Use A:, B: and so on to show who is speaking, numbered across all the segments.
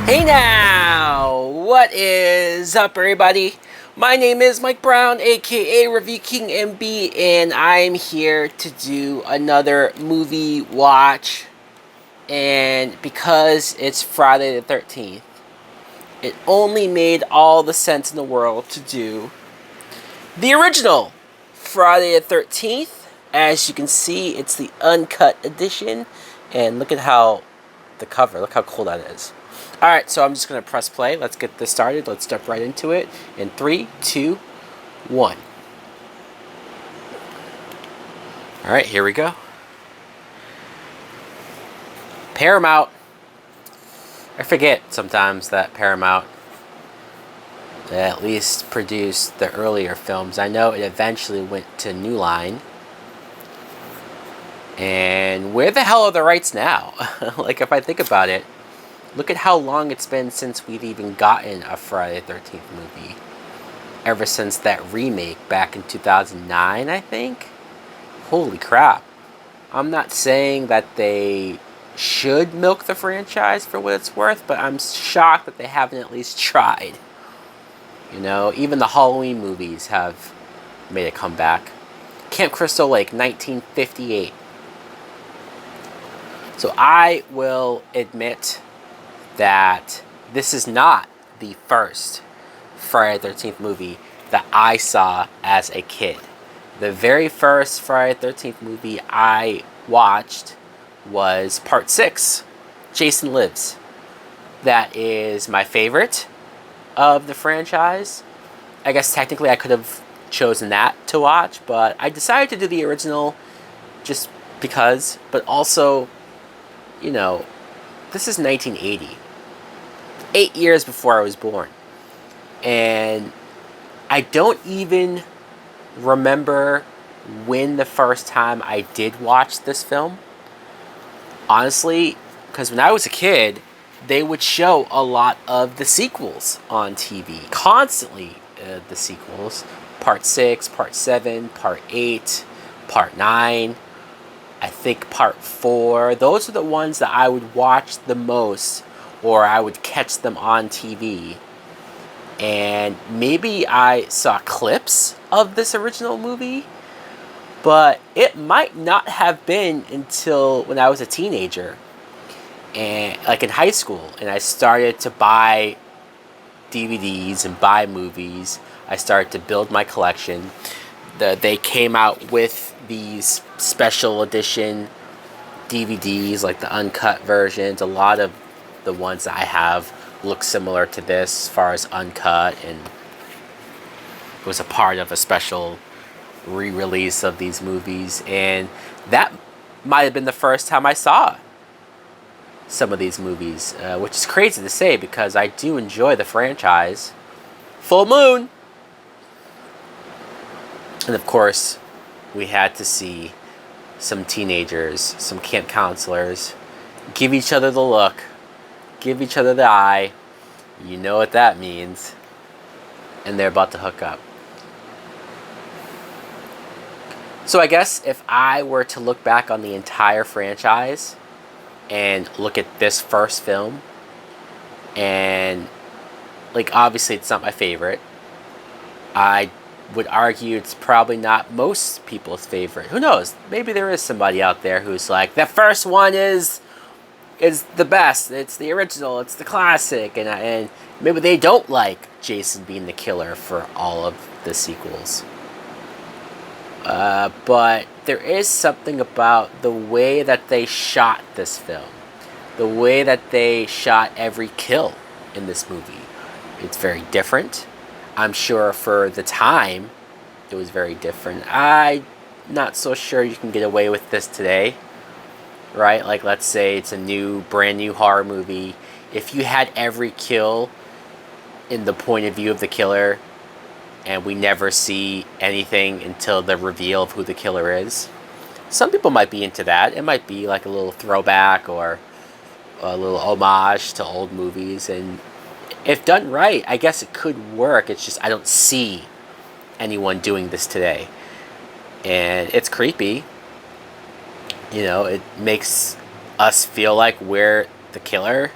A: Hey now! What is up, everybody? My name is Mike Brown, aka Review King MB, and I'm here to do another movie watch. And because it's Friday the 13th, it only made all the sense in the world to do the original Friday the 13th. As you can see, it's the uncut edition, and look at how the cover, look how cool that is. Alright, so I'm just going to press play. Let's get this started. Let's jump right into it. In 3, 2, 1. Alright, here we go. Paramount. I forget sometimes that Paramount at least produced the earlier films. I know it eventually went to New Line. And where the hell are the rights now? Like, if I think about it, look at how long it's been since we've even gotten a Friday the 13th movie. Ever since that remake back in 2009, I think? Holy crap. I'm not saying that they should milk the franchise for what it's worth, but I'm shocked that they haven't at least tried. You know, even the Halloween movies have made a comeback. Camp Crystal Lake, 1958. So I will admit that this is not the first Friday the 13th movie that I saw as a kid. The very first Friday the 13th movie I watched was Part 6, Jason Lives. That is my favorite of the franchise. I guess technically I could have chosen that to watch, but I decided to do the original just because, but also, you know, this is 1980. 8 years before I was born. And I don't even remember when the first time I did watch this film. Honestly, because when I was a kid, they would show a lot of the sequels on TV. Constantly, the sequels. Part 6, Part 7, Part 8, Part 9. I think Part 4. Those are the ones that I would watch the most, or I would catch them on TV. And maybe I saw clips of this original movie, but it might not have been until when I was a teenager, and like in high school, and I started to buy DVDs and buy movies. I started to build my collection. They came out with these special edition DVDs, like the uncut versions. A lot of the ones that I have look similar to this as far as uncut, and it was a part of a special re-release of these movies, and that might have been the first time I saw some of these movies, which is crazy to say because I do enjoy the franchise. Full Moon! And of course, we had to see some teenagers, some camp counselors, give each other the look, give each other the eye. You know what that means. And they're about to hook up. So I guess if I were to look back on the entire franchise and look at this first film, and like obviously it's not my favorite, I would argue it's probably not most people's favorite. Who knows? Maybe there is somebody out there who's like, the first one is the best. It's the original. It's the classic. And maybe they don't like Jason being the killer for all of the sequels. But there is something about the way that they shot this film. The way that they shot every kill in this movie. It's very different. I'm sure for the time, it was very different. I'm not so sure you can get away with this today. Right? Like, let's say it's a brand new horror movie. If you had every kill in the point of view of the killer, and we never see anything until the reveal of who the killer is, some people might be into that. It might be like a little throwback or a little homage to old movies, and if done right, I guess it could work. It's just I don't see anyone doing this today. And it's creepy. You know, it makes us feel like we're the killer.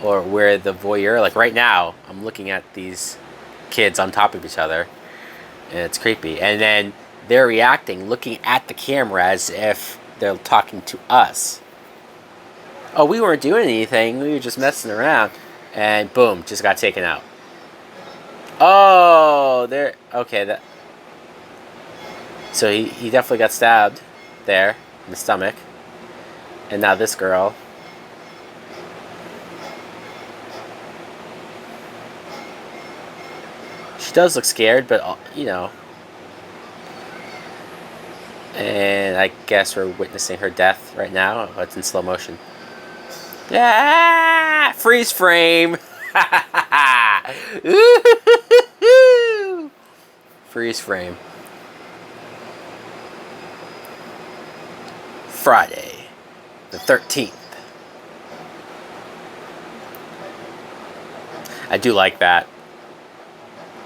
A: or we're the voyeur. Like right now, I'm looking at these kids on top of each other, and it's creepy. And then they're reacting, looking at the camera as if they're talking to us. Oh, we weren't doing anything. We were just messing around. And boom, just got taken out. Oh, there. Okay, that. So he definitely got stabbed there in the stomach. And now this girl. She does look scared, but, you know. And I guess we're witnessing her death right now. Oh, it's in slow motion. Ah! Freeze frame! Freeze frame. Friday, the 13th. I do like that.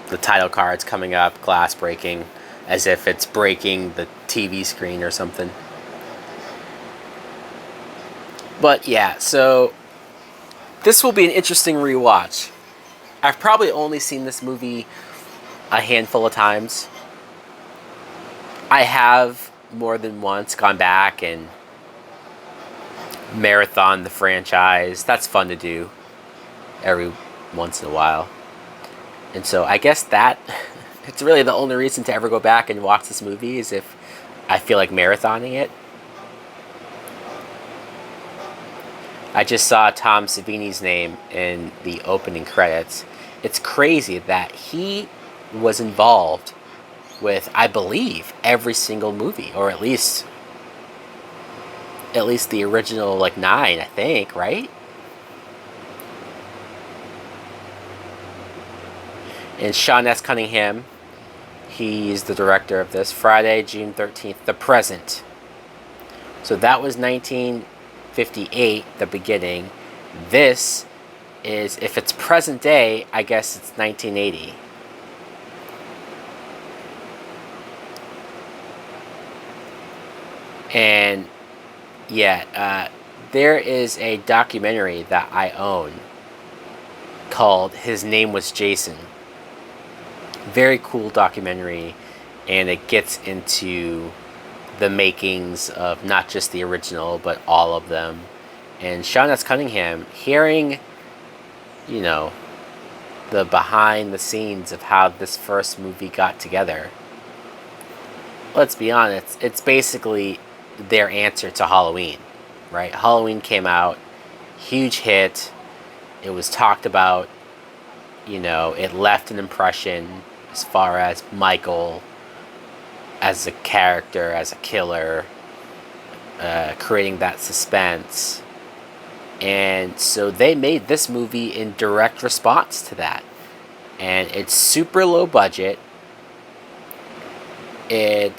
A: The title card's coming up, glass breaking, as if it's breaking the TV screen or something. But yeah, so this will be an interesting rewatch. I've probably only seen this movie a handful of times. I have more than once gone back and marathon the franchise. That's fun to do every once in a while. And so I guess that it's really the only reason to ever go back and watch this movie is if I feel like marathoning it. I just saw Tom Savini's name in the opening credits. It's crazy that he was involved with, I believe, every single movie, or at least the original, like 9, I think, right? And Sean S. Cunningham, he's the director of this. Friday, June 13th, The Present. So that was 1958, the beginning. This is, if it's present day, I guess it's 1980. And yeah, there is a documentary that I own called His Name Was Jason. Very cool documentary, and it gets into the makings of not just the original, but all of them. And Sean S. Cunningham, hearing, you know, the behind the scenes of how this first movie got together. Let's be honest, it's basically their answer to Halloween, right? Halloween came out, huge hit. It was talked about, you know, it left an impression as far as Michael as a character, as a killer, creating that suspense. And so they made this movie in direct response to that. And it's super low budget. I'm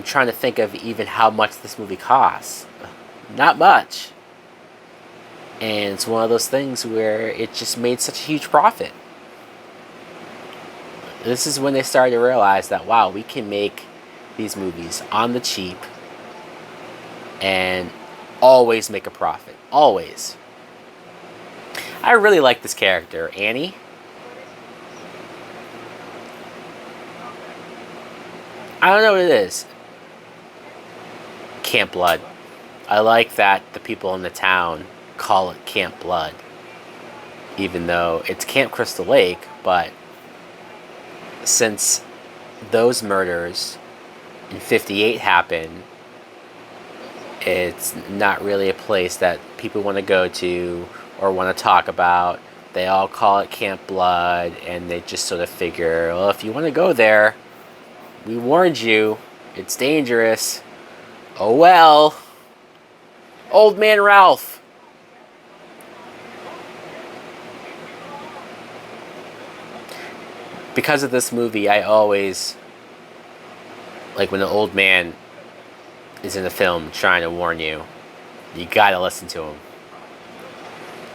A: trying to think of even how much this movie costs. Not much. And it's one of those things where it just made such a huge profit. This is when they started to realize that, wow, we can make these movies on the cheap and always make a profit. Always. I really like this character, Annie. I don't know what it is. Camp Blood. I like that the people in the town call it Camp Blood. Even though it's Camp Crystal Lake, but since those murders in 58 happened, it's not really a place that people want to go to or want to talk about. They all call it Camp Blood, and they just sort of figure, well, if you want to go there, we warned you, it's dangerous. Oh well. Old Man Ralph. Because of this movie, I always, like when an old man is in a film trying to warn you, you gotta listen to him.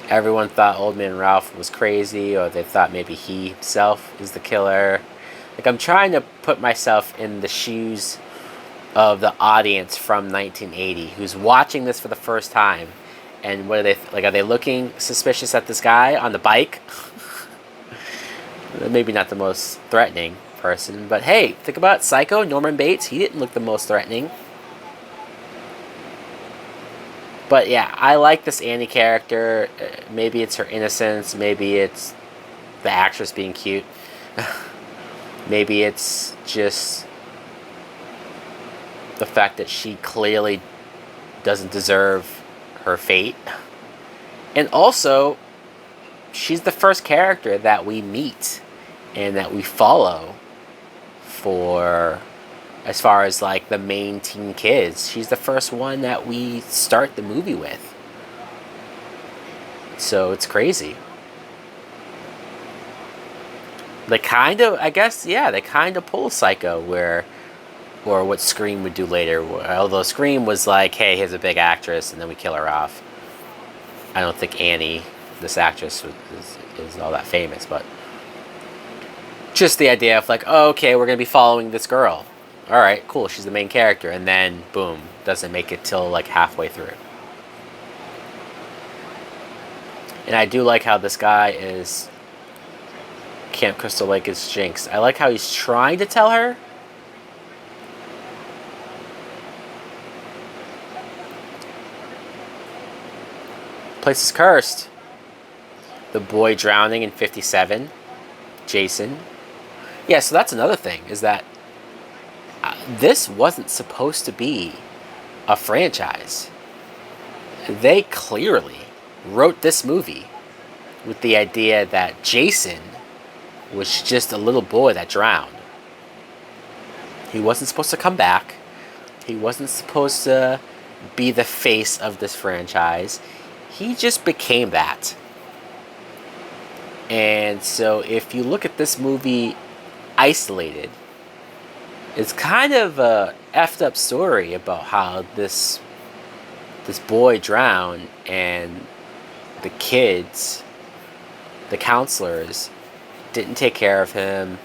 A: Everyone thought Old Man Ralph was crazy, or they thought maybe he himself is the killer. Like, I'm trying to put myself in the shoes of the audience from 1980 who's watching this for the first time. And what are they like? Are they looking suspicious at this guy on the bike? Maybe not the most threatening person, but hey, think about Psycho, Norman Bates. He didn't look the most threatening. But yeah, I like this Annie character. Maybe it's her innocence. Maybe it's the actress being cute. Maybe it's just the fact that she clearly doesn't deserve her fate. And also, she's the first character that we meet and that we follow for, as far as like the main teen kids. She's the first one that we start the movie with. So it's crazy. They kind of, I guess, yeah, they kind of pull Psycho where, or what Scream would do later. Although Scream was like, hey, here's a big actress, and then we kill her off. I don't think Annie, this actress, is all that famous, but just the idea of like, oh, okay, we're gonna be following this girl. All right, cool, she's the main character, and then boom, doesn't make it till like halfway through. And I do like how this guy is Camp Crystal Lake is Jinx. I like how he's trying to tell her. Place is cursed. The boy drowning in 57. Jason. Yeah, so that's another thing, is that this wasn't supposed to be a franchise. They clearly wrote this movie with the idea that Jason was just a little boy that drowned. He wasn't supposed to come back. He wasn't supposed to be the face of this franchise. He just became that. And so if you look at this movie isolated, it's kind of a effed up story about how this boy drowned, and the kids, the counselors, didn't take care of him,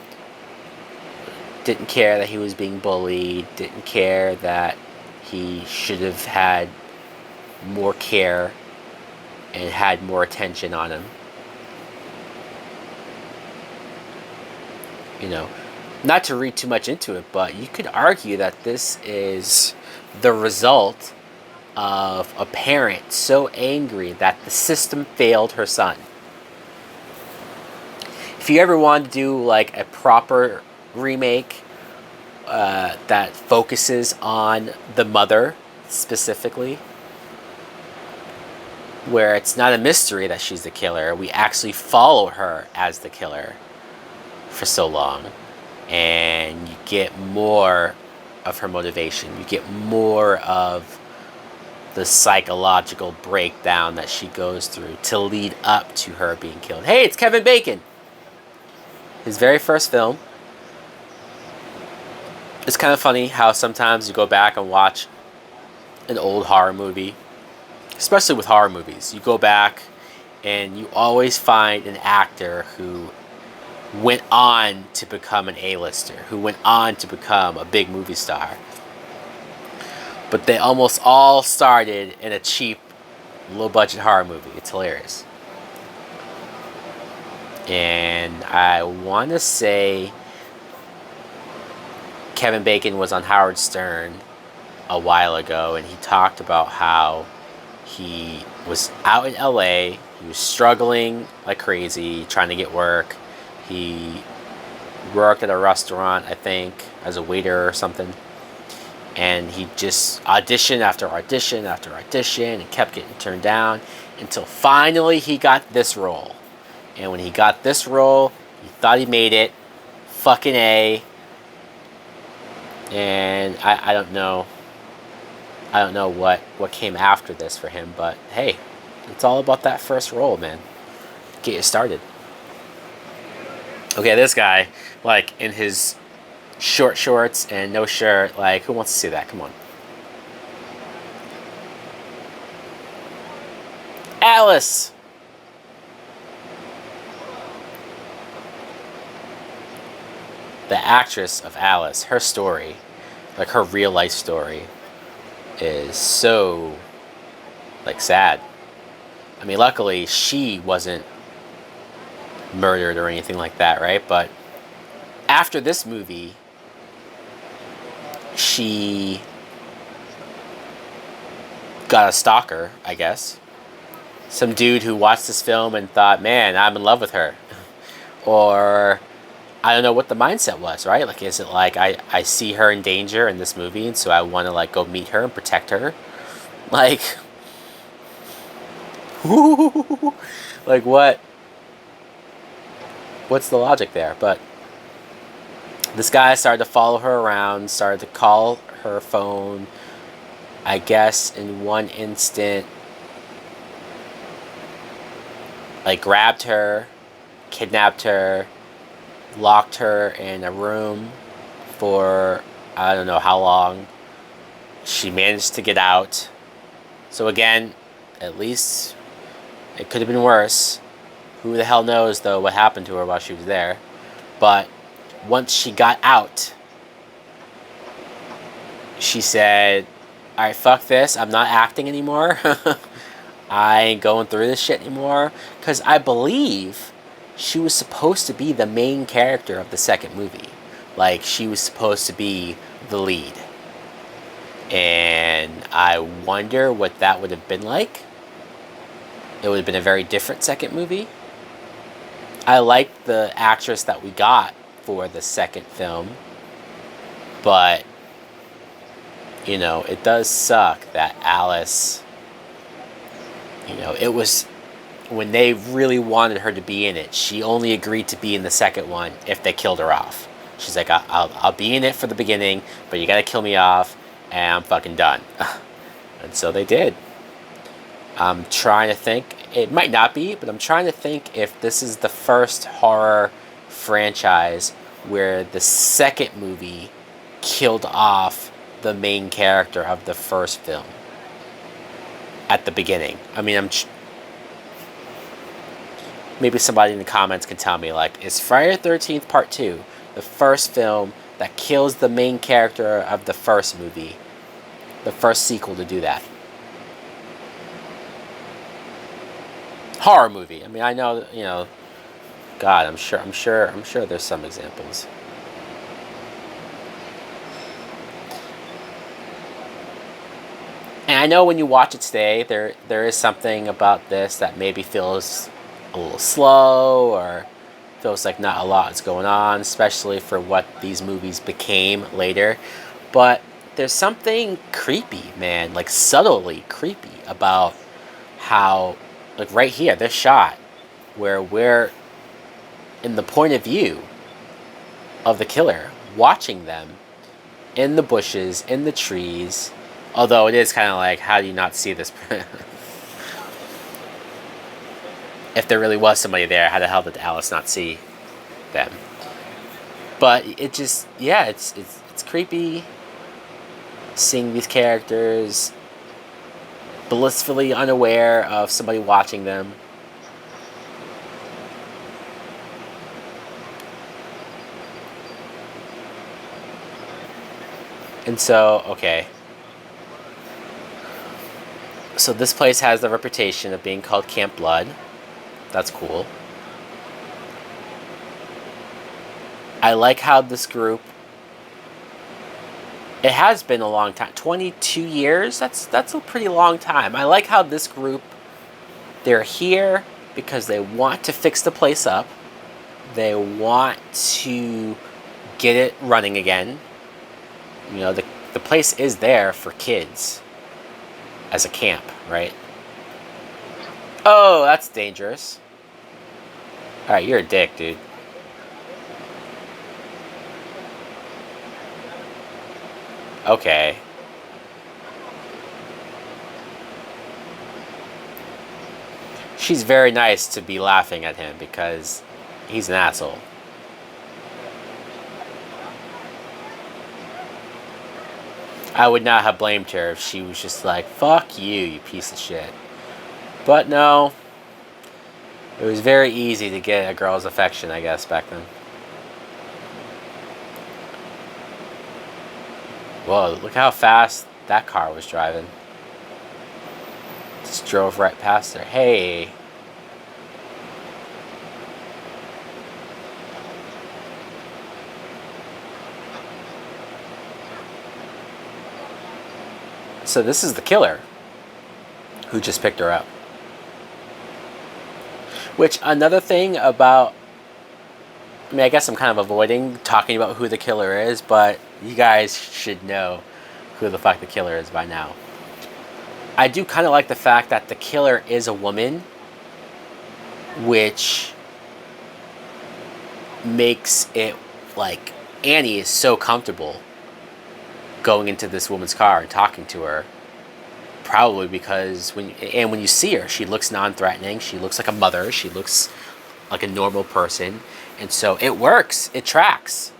A: didn't care that he was being bullied, didn't care that he should have had more care and had more attention on him. You know, not to read too much into it, but you could argue that this is the result of a parent so angry that the system failed her son. If you ever want to do like a proper remake that focuses on the mother specifically, where it's not a mystery that she's the killer, we actually follow her as the killer for so long, and you get more of her motivation, you get more of the psychological breakdown that she goes through to lead up to her being killed. Hey, it's Kevin Bacon! His very first film. It's kind of funny how sometimes you go back and watch an old horror movie, especially with horror movies. You go back and you always find an actor who went on to become an A-lister, who went on to become a big movie star. But they almost all started in a cheap, low-budget horror movie. It's hilarious. And I want to say Kevin Bacon was on Howard Stern a while ago, and he talked about how he was out in LA, he was struggling like crazy, trying to get work. He worked at a restaurant, I think, as a waiter or something. And he just auditioned after audition after audition and kept getting turned down until finally he got this role. And when he got this role, he thought he made it. Fucking A. And I don't know. I don't know what came after this for him, but hey, it's all about that first role, man. Get you started. Okay, this guy, like, in his short shorts and no shirt, like, who wants to see that? Come on. Alice! The actress of Alice, her story. Like her real life story is so like sad. I mean, luckily she wasn't murdered or anything like that, right? But after this movie, she got a stalker, I guess. Some dude who watched this film and thought, man, I'm in love with her. Or I don't know what the mindset was, right? Like, is it like I see her in danger in this movie, and so I want to like go meet her and protect her? Like, like what? What's the logic there? But this guy started to follow her around, started to call her phone. I guess in one instant, like grabbed her, kidnapped her, locked her in a room for I don't know how long. She managed to get out. So again, at least it could have been worse. Who the hell knows though what happened to her while she was there. But once she got out, she said, alright, fuck this. I'm not acting anymore. I ain't going through this shit anymore. Because I believe she was supposed to be the main character of the second movie. Like, she was supposed to be the lead. And I wonder what that would have been like. It would have been a very different second movie. I liked the actress that we got for the second film. But, you know, it does suck that Alice, you know, it was when they really wanted her to be in it, she only agreed to be in the second one if they killed her off. She's like, I'll be in it for the beginning, but you gotta kill me off, and I'm fucking done. And so they did. I'm trying to think. It might not be, but I'm trying to think if this is the first horror franchise where the second movie killed off the main character of the first film at the beginning. I mean, maybe somebody in the comments can tell me, like, is Friday the 13th Part 2 the first film that kills the main character of the first movie, the first sequel to do that? Horror movie. I mean, I know, you know, God, I'm sure there's some examples. And I know when you watch it today, there is something about this that maybe feels a little slow or feels like not a lot is going on, especially for what these movies became later. But there's something creepy, man, like subtly creepy about how, like right here, this shot, where we're in the point of view of the killer, watching them in the bushes, in the trees. Although it is kind of like, how do you not see this? If there really was somebody there, how the hell did Alice not see them? But it just, yeah, it's creepy seeing these characters blissfully unaware of somebody watching them. And so, okay. So this place has the reputation of being called Camp Blood. That's cool. I like how this group, it has been a long time, 22 years. That's a pretty long time. I like how this group, they're here because they want to fix the place up. They want to get it running again. You know, the place is there for kids as a camp, right? Oh, that's dangerous. Alright, you're a dick, dude. Okay. She's very nice to be laughing at him because he's an asshole. I would not have blamed her if she was just like, fuck you, you piece of shit. But no. It was very easy to get a girl's affection, I guess, back then. Whoa, look how fast that car was driving. Just drove right past her. Hey. So this is the killer who just picked her up. Which, another thing about... I mean, I guess I'm kind of avoiding talking about who the killer is, but you guys should know who the fuck the killer is by now. I do kind of like the fact that the killer is a woman, which makes it like Annie is so comfortable going into this woman's car and talking to her. Probably because when you see her, she looks non-threatening. She looks like a mother. She looks like a normal person, and so it works. It tracks.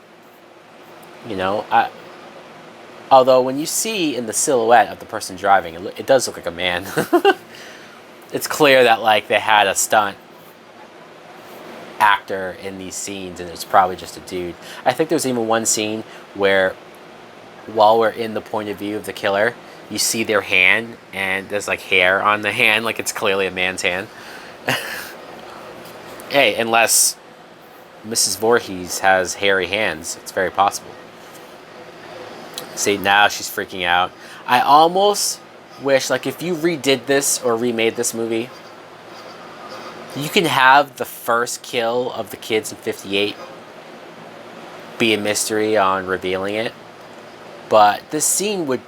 A: You know, although when you see in the silhouette of the person driving, it does look like a man. It's clear that like they had a stunt actor in these scenes, and it's probably just a dude. I think there's even one scene where, while we're in the point of view of the killer, you see their hand, and there's like hair on the hand, like it's clearly a man's hand. Hey, unless Mrs. Voorhees has hairy hands, it's very possible. See, now she's freaking out. I almost wish, like, if you redid this or remade this movie, you can have the first kill of the kids in 58 be a mystery on revealing it. But this scene would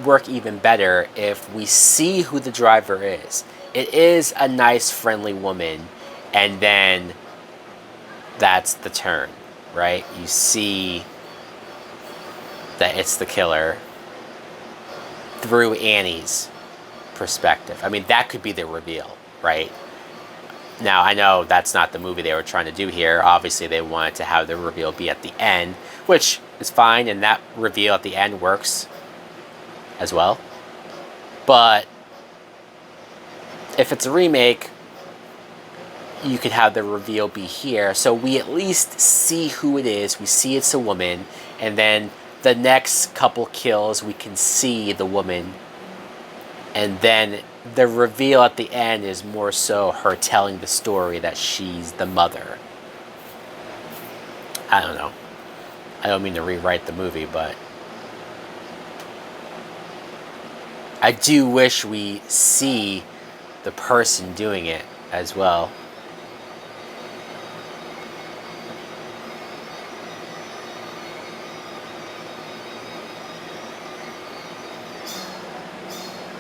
A: work even better if we see who the driver is. It is a nice, friendly woman, and then that's the turn, right? You see that it's the killer through Annie's perspective. I mean, that could be the reveal, right? Now, I know that's not the movie they were trying to do here. Obviously, they wanted to have the reveal be at the end, which is fine, and that reveal at the end works as well. But if it's a remake, you could have the reveal be here, so we at least see who it is. We see it's a woman, and then the next couple kills, we can see the woman, and then the reveal at the end is more so her telling the story that she's the mother. I don't know. I don't mean to rewrite the movie, but I do wish we see the person doing it as well.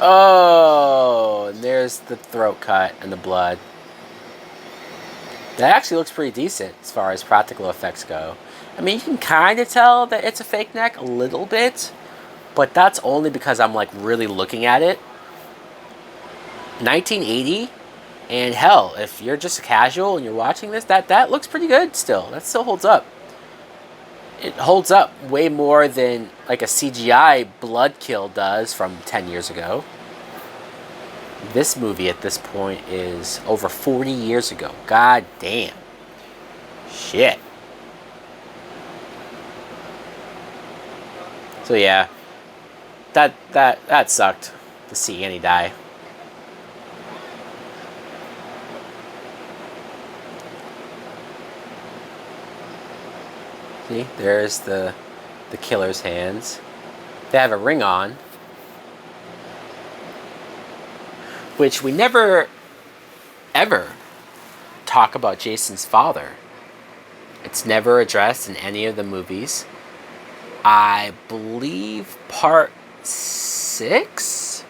A: Oh, and there's the throat cut and the blood. That actually looks pretty decent as far as practical effects go. I mean, you can kind of tell that it's a fake neck a little bit, but that's only because I'm like really looking at it. 1980, and hell, if you're just a casual and you're watching this, that looks pretty good still. That still holds up. It holds up way more than like a CGI blood kill does from 10 years ago. This movie at this point is over 40 years ago. God damn. Shit. So yeah, that sucked to see Annie die. See, there's the killer's hands. They have a ring on, which we never ever talk about Jason's father. It's never addressed in any of the movies. I believe part 6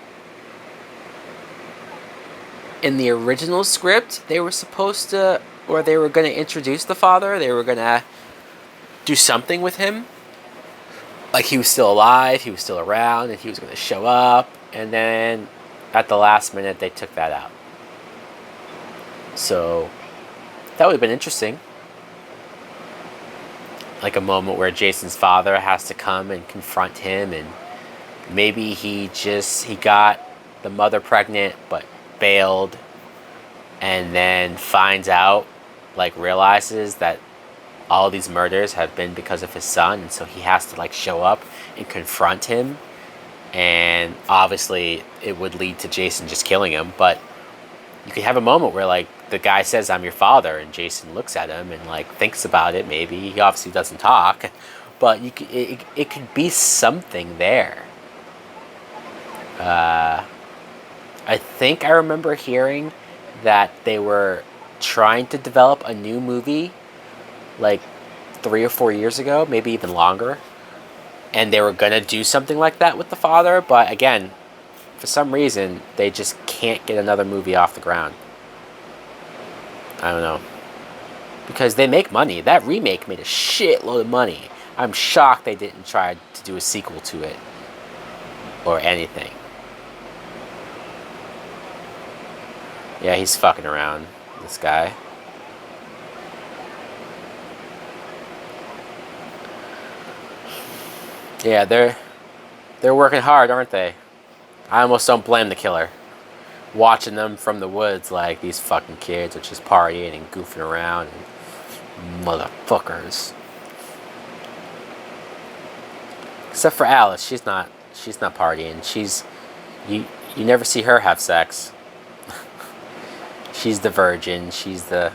A: in the original script, they were supposed to, or they were going to introduce the father. They were going to do something with him. Like he was still alive, he was still around, and he was going to show up. And then at the last minute, they took that out. So that would have been interesting. Like a moment where Jason's father has to come and confront him, and maybe he got the mother pregnant but bailed, and then finds out, like realizes that all these murders have been because of his son, and so he has to like show up and confront him. And obviously, it would lead to Jason just killing him. But you could have a moment where like the guy says, "I'm your father," and Jason looks at him and like thinks about it. Maybe he obviously doesn't talk, but it could be something there. I think I remember hearing that they were trying to develop a new movie like 3 or 4 years ago, maybe even longer. And they were going to do something like that with the father, but again, for some reason, they just can't get another movie off the ground. I don't know. Because they make money. That remake made a shitload of money. I'm shocked they didn't try to do a sequel to it. Or anything. Yeah, he's fucking around, this guy. Yeah, they're working hard, aren't they? I almost don't blame the killer. Watching them from the woods like these fucking kids are just partying and goofing around and motherfuckers. Except for Alice, she's not partying. You never see her have sex. She's the virgin. She's the.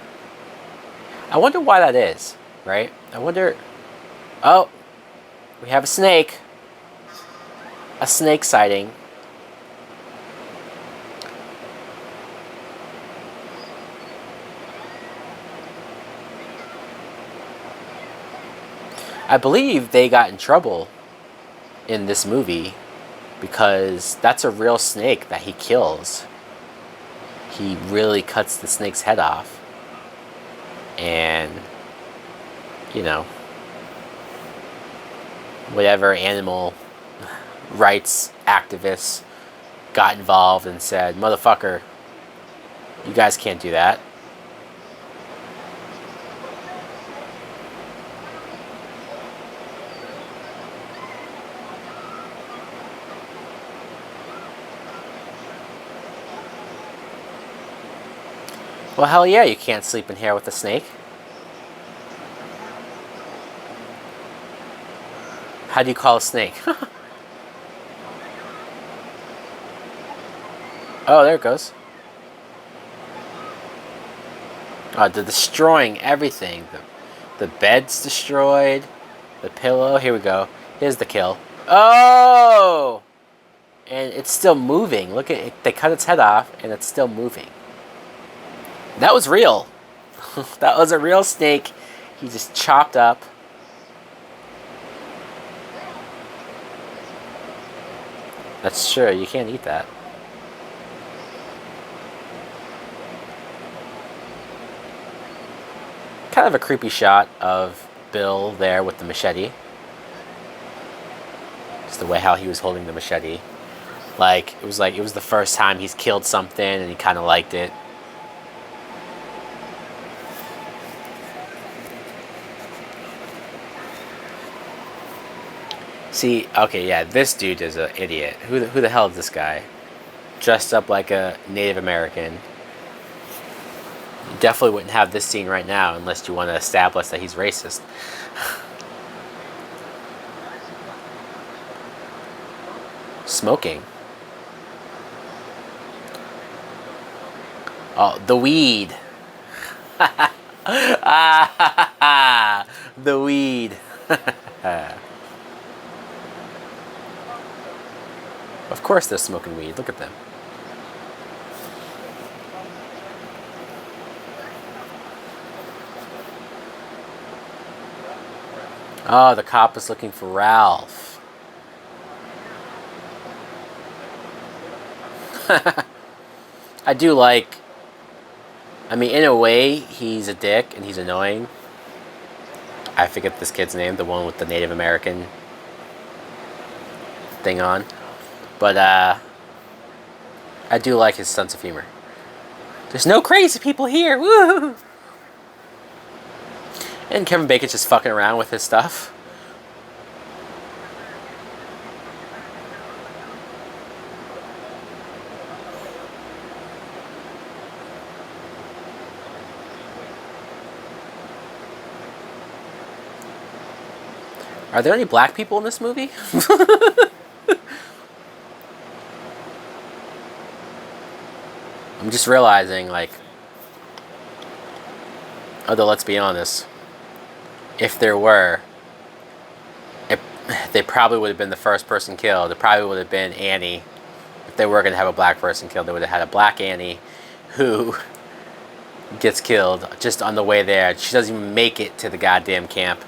A: I wonder why that is, right? I wonder. Oh, we have a snake. A snake sighting. I believe they got in trouble in this movie because that's a real snake that he kills. He really cuts the snake's head off. And, you know, whatever animal rights activists got involved and said, "Motherfucker, you guys can't do that." Well, hell yeah, you can't sleep in here with a snake. How do you call a snake? Oh, there it goes. Oh, they're destroying everything. The bed's destroyed. The pillow. Here we go. Here's the kill. Oh! And it's still moving. Look at it. They cut its head off, and it's still moving. That was real. That was a real snake. He just chopped up. That's true. You can't eat that. Kind of a creepy shot of Bill there with the machete. Just the way how he was holding the machete. Like it was the first time he's killed something and he kind of liked it. See, okay, yeah, this dude is an idiot. Who the hell is this guy? Dressed up like a Native American. You definitely wouldn't have this scene right now unless you want to establish that he's racist. Smoking. Oh, the weed. The weed. Of course they're smoking weed. Look at them. Oh, the cop is looking for Ralph. I do like... I mean, in a way, he's a dick and he's annoying. I forget this kid's name, the one with the Native American thing on. But, I do like his sense of humor. There's no crazy people here! Woo! And Kevin Bacon's just fucking around with his stuff. Are there any black people in this movie? I'm just realizing, like, although let's be honest, if there were, they probably would have been the first person killed. It probably would have been Annie. If they were going to have a black person killed, they would have had a black Annie who gets killed just on the way there. She doesn't even make it to the goddamn camp.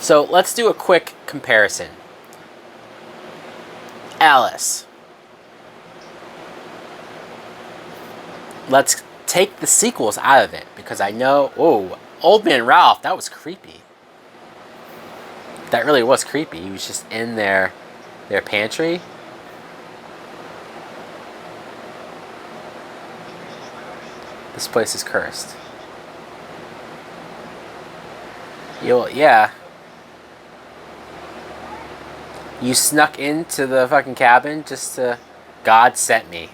A: So let's do a quick comparison. Alice. Let's take the sequels out of it because I know, oh, Old Man Ralph, that was creepy. That really was creepy. He was just in their pantry. This place is cursed. Yeah. You snuck into the fucking cabin just to... God sent me.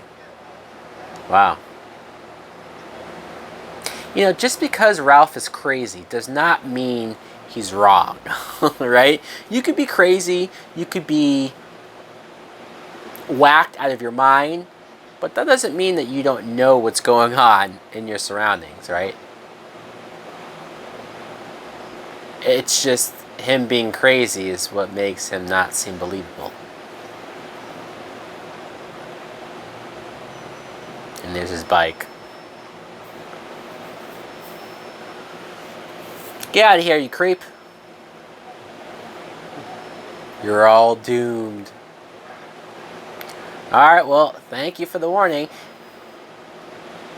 A: Wow. You know, just because Ralph is crazy does not mean he's wrong, right? You could be crazy, you could be whacked out of your mind, but that doesn't mean that you don't know what's going on in your surroundings, right? It's just him being crazy is what makes him not seem believable. And there's his bike. Get out of here, you creep. You're all doomed. Alright, well, thank you for the warning.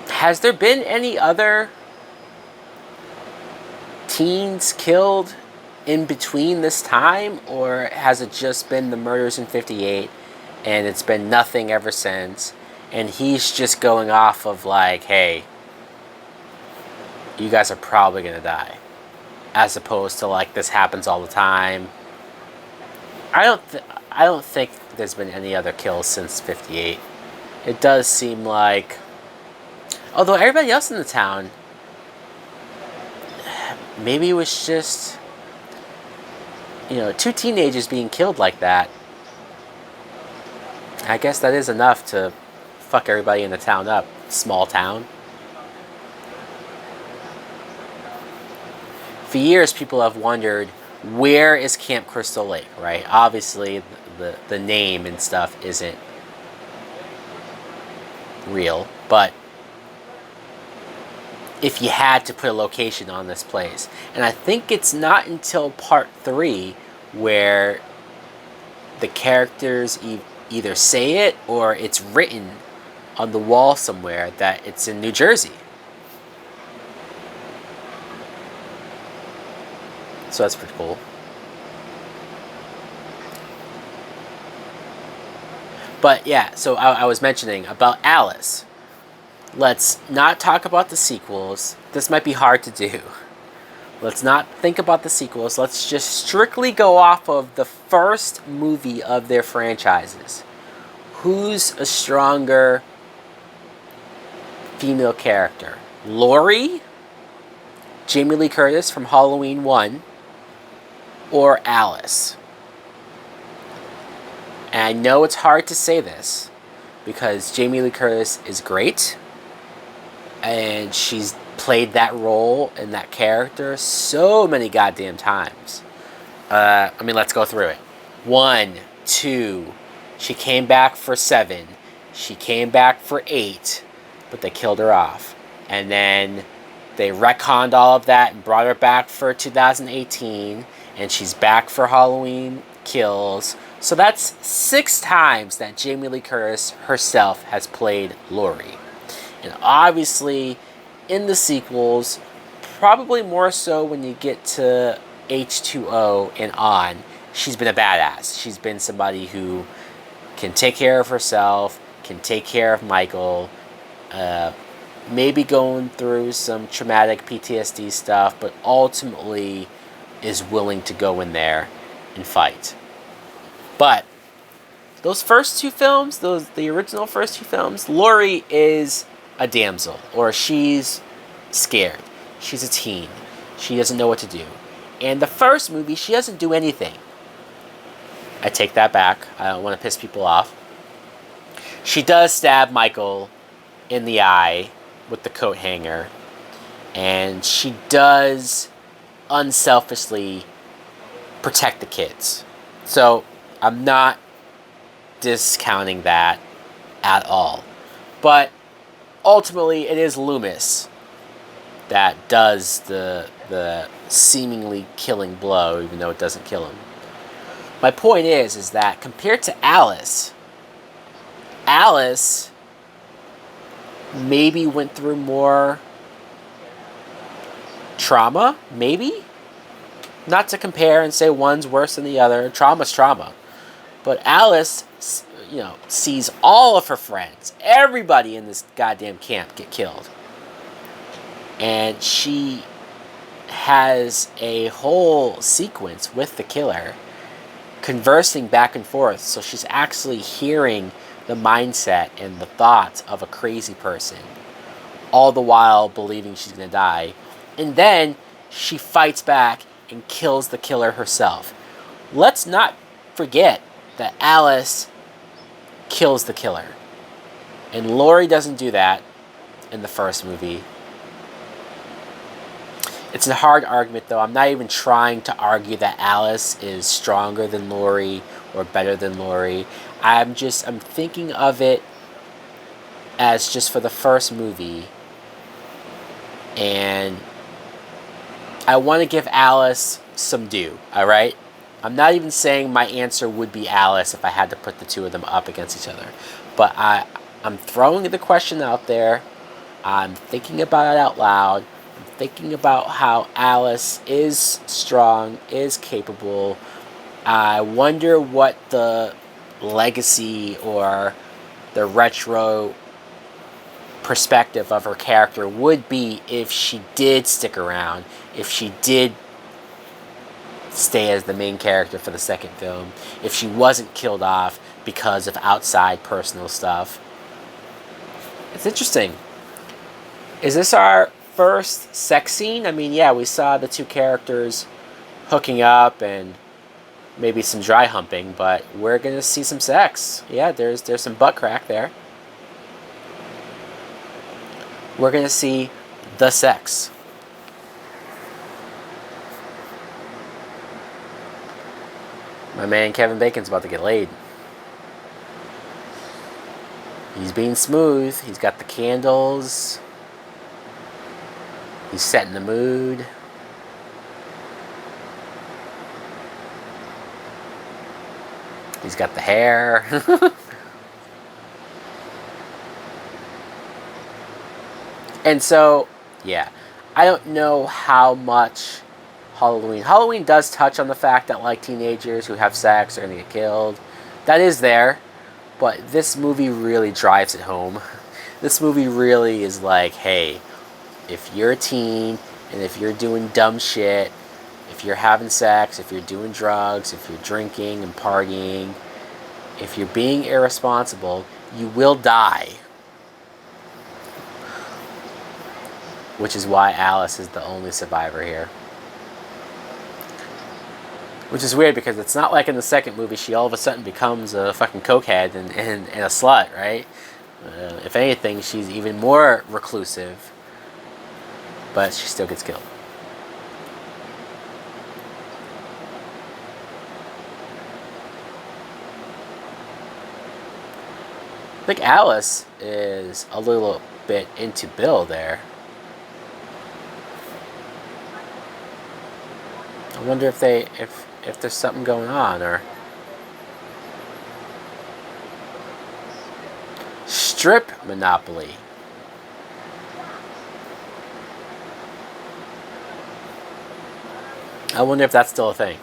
A: Has there been any other teens killed in between this time? Or has it just been the murders in 58 and it's been nothing ever since? And he's just going off of like, hey, you guys are probably going to die. As opposed to like, this happens all the time. I don't think there's been any other kills since 58. It does seem like... Although everybody else in the town... Maybe it was just... You know, 2 teenagers being killed like that. I guess that is enough to fuck everybody in the town up. Small town. For years, people have wondered, where is Camp Crystal Lake, right? Obviously, the name and stuff isn't real, but if you had to put a location on this place, and I think it's not until part 3 where the characters either say it or it's written on the wall somewhere that it's in New Jersey. So that's pretty cool. But yeah, so I was mentioning about Alice. Let's not talk about the sequels. This might be hard to do. Let's not think about the sequels. Let's just strictly go off of the first movie of their franchises. Who's a stronger female character? Laurie, Jamie Lee Curtis from Halloween 1, or Alice? And I know it's hard to say this because Jamie Lee Curtis is great and she's played that role and that character so many goddamn times. I mean, let's go through it. 1, 2, she came back for 7, she came back for 8, but they killed her off. And then they retconned all of that and brought her back for 2018, and she's back for Halloween Kills. So that's 6 times that Jamie Lee Curtis herself has played Laurie. And obviously, in the sequels, probably more so when you get to H2O and on, she's been a badass. She's been somebody who can take care of herself, can take care of Michael, maybe going through some traumatic PTSD stuff, but ultimately is willing to go in there and fight. But those first two films, the original first two films, Laurie is a damsel, or she's scared. She's a teen. She doesn't know what to do. And the first movie, she doesn't do anything. I take that back. I don't want to piss people off. She does stab Michael in the eye with the coat hanger. And she does unselfishly protect the kids. So I'm not discounting that at all. But ultimately, it is Loomis that does the seemingly killing blow, even though it doesn't kill him. My point is that compared to Alice maybe went through more trauma, maybe? Not to compare and say one's worse than the other. Trauma's trauma. But Alice, sees all of her friends, everybody in this goddamn camp get killed. And she has a whole sequence with the killer conversing back and forth. So she's actually hearing the mindset and the thoughts of a crazy person, all the while believing she's going to die. And then she fights back and kills the killer herself. Let's not forget that Alice kills the killer. And Laurie doesn't do that in the first movie. It's a hard argument, though. I'm not even trying to argue that Alice is stronger than Laurie or better than Laurie. I'm thinking of it as just for the first movie. And I want to give Alice some due, alright? I'm not even saying my answer would be Alice if I had to put the two of them up against each other. But I'm throwing the question out there. I'm thinking about it out loud. I'm thinking about how Alice is strong, is capable. I wonder what the legacy or the retro perspective of her character would be if she did stick around, if she did stay as the main character for the second film, if she wasn't killed off because of outside personal stuff. It's interesting. Is this our first sex scene? I mean, yeah, we saw the two characters hooking up and maybe some dry humping, but we're gonna see some sex. Yeah, there's some butt crack there. We're gonna see the sex. My man Kevin Bacon's about to get laid. He's being smooth. He's got the candles. He's setting the mood. He's got the hair. And so, yeah. I don't know how much Halloween does touch on the fact that, like, teenagers who have sex are going to get killed. That is there. But this movie really drives it home. This movie really is like, hey, if you're a teen and if you're doing dumb shit, if you're having sex, if you're doing drugs, if you're drinking and partying, if you're being irresponsible, you will die. Which is why Alice is the only survivor here. Which is weird because it's not like in the second movie she all of a sudden becomes a fucking cokehead and a slut, right? If anything, she's even more reclusive. But she still gets killed. I think Alice is a little bit into Bill there. I wonder if there's something going on, or strip monopoly. I wonder if that's still a thing.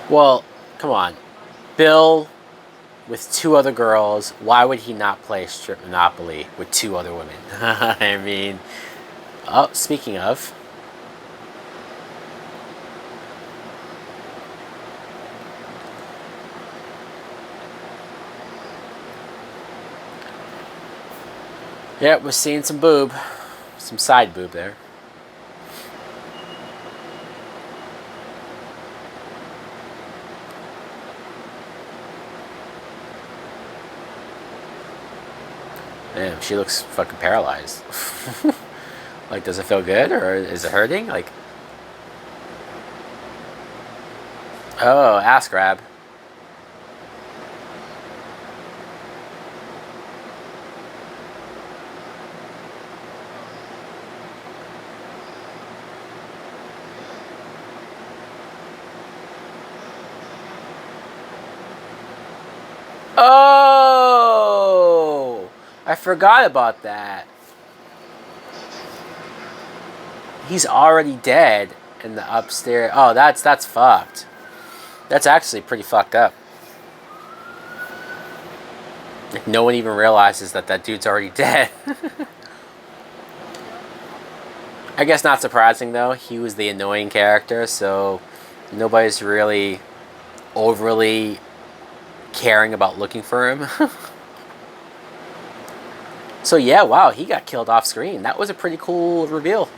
A: Well, come on. Bill with two other girls. Why would he not play strip Monopoly with two other women? I mean, oh, speaking of. Yeah, we're seeing some boob. Some side boob there. Damn, she looks fucking paralyzed. Like, does it feel good or is it hurting? Like, oh, ass grab. Oh, I forgot about that. He's already dead in the upstairs. Oh, that's fucked. That's actually pretty fucked up. Like, no one even realizes that that dude's already dead. I guess not surprising though. He was the annoying character, so nobody's really overly caring about looking for him. So yeah, wow, he got killed off screen. That was a pretty cool reveal.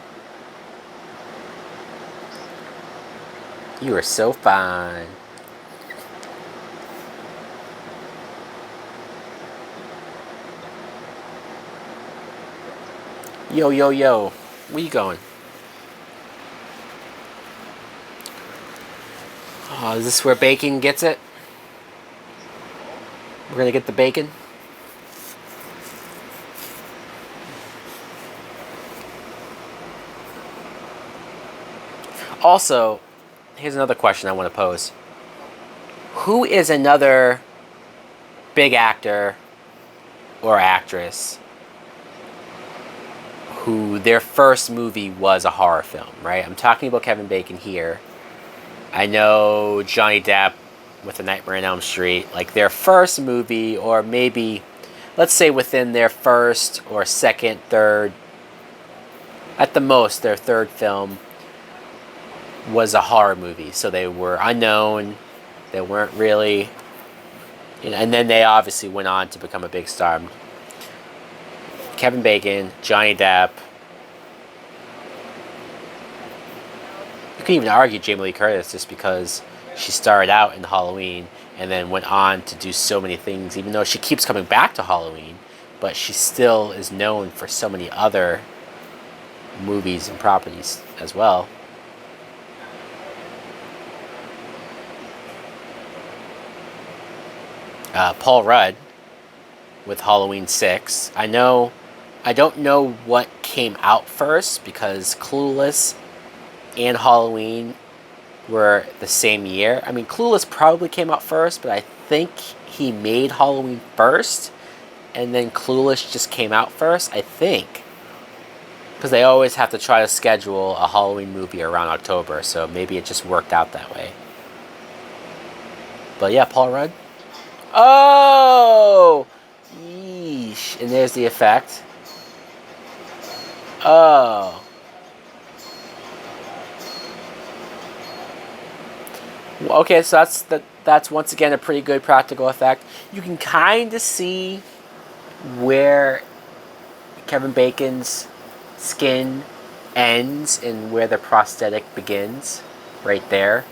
A: You are so fine. Yo, yo, yo. Where you going? Oh, is this where bacon gets it? We're gonna get the bacon? Also, here's another question I want to pose. Who is another big actor or actress who their first movie was a horror film, right? I'm talking about Kevin Bacon here. I know Johnny Depp with A Nightmare on Elm Street, like their first movie, or maybe, let's say within their first or second, third, at the most, their third film was a horror movie. So they were unknown, they weren't really, you know, and then they obviously went on to become a big star. Kevin Bacon, Johnny Depp. You can even argue Jamie Lee Curtis just because she started out in Halloween and then went on to do so many things, even though she keeps coming back to Halloween, but she still is known for so many other movies and properties as well. Paul Rudd with Halloween 6. I don't know what came out first because Clueless and Halloween were the same year. I mean, Clueless probably came out first, but I think he made Halloween first, and then Clueless just came out first, I think. Because they always have to try to schedule a Halloween movie around October, so maybe it just worked out that way. But yeah, Paul Rudd. Oh! Yeesh. And there's the effect. Oh. Okay, so that's once again a pretty good practical effect. You can kind of see where Kevin Bacon's skin ends and where the prosthetic begins, right there.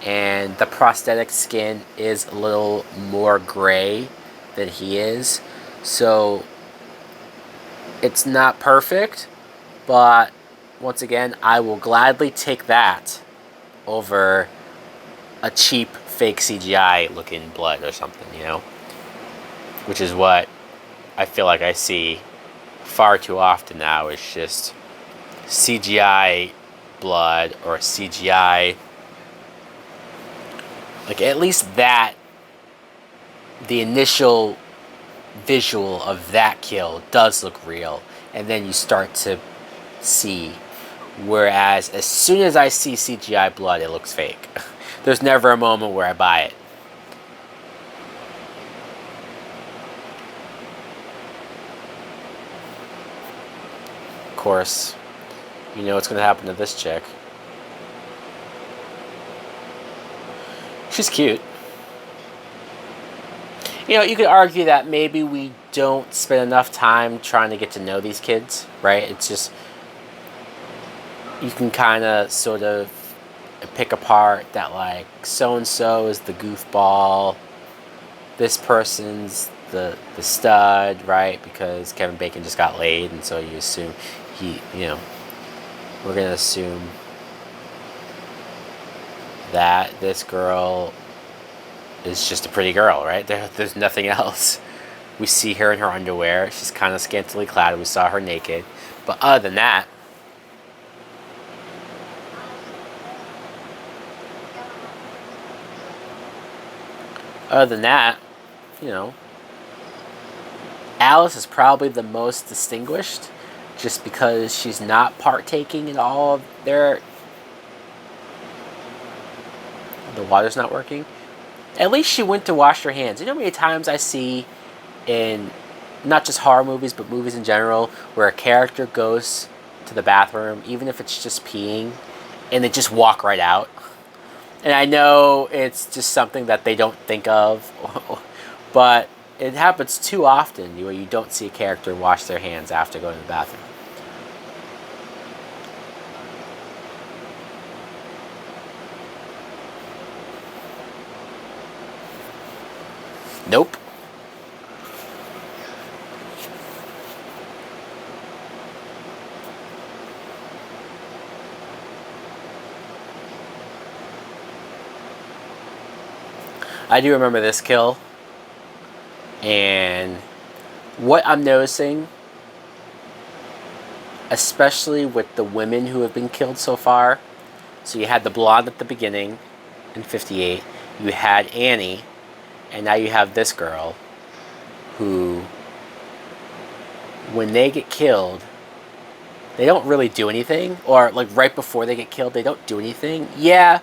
A: And the prosthetic skin is a little more gray than he is. So it's not perfect, but once again, I will gladly take that over a cheap fake CGI looking blood or something, you know? Which is what I feel like I see far too often now, is just CGI blood or CGI. Like, at least that, the initial visual of that kill does look real, and then you start to see. Whereas, as soon as I see CGI blood, it looks fake. There's never a moment where I buy it. course, you know what's going to happen to this chick. She's cute. You know, you could argue that maybe we don't spend enough time trying to get to know these kids, right? It's just, you can kind of sort of pick apart that, like, so-and-so is the goofball, this person's the stud, right? Because Kevin Bacon just got laid, and so you assume we're going to assume that this girl is just a pretty girl, right? There's nothing else. We see her in her underwear. She's kind of scantily clad. We saw her naked. But other than that, you know, Alice is probably the most distinguished just because she's not partaking in all of their... The water's not working. At least she went to wash her hands. You know how many times I see in not just horror movies, but movies in general, where a character goes to the bathroom, even if it's just peeing, and they just walk right out. And I know it's just something that they don't think of, but it happens too often where you don't see a character wash their hands after going to the bathroom. Nope. I do remember this kill. And what I'm noticing, especially with the women who have been killed so far, so you had the blonde at the beginning in 58, you had Annie, and now you have this girl who, when they get killed, they don't really do anything. Or, like, right before they get killed, they don't do anything. Yeah,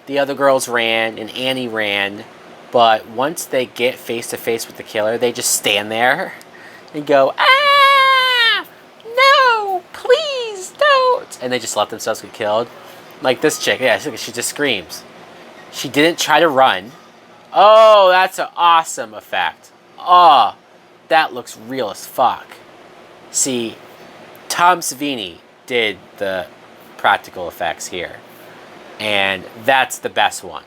A: the other girls ran and Annie ran, but once they get face to face with the killer, they just stand there and go, "Ah! No! Please don't!" And they just let themselves get killed. Like this chick, yeah, she just screams. She didn't try to run. Oh, that's an awesome effect. Oh, that looks real as fuck. See, Tom Savini did the practical effects here. And that's the best one.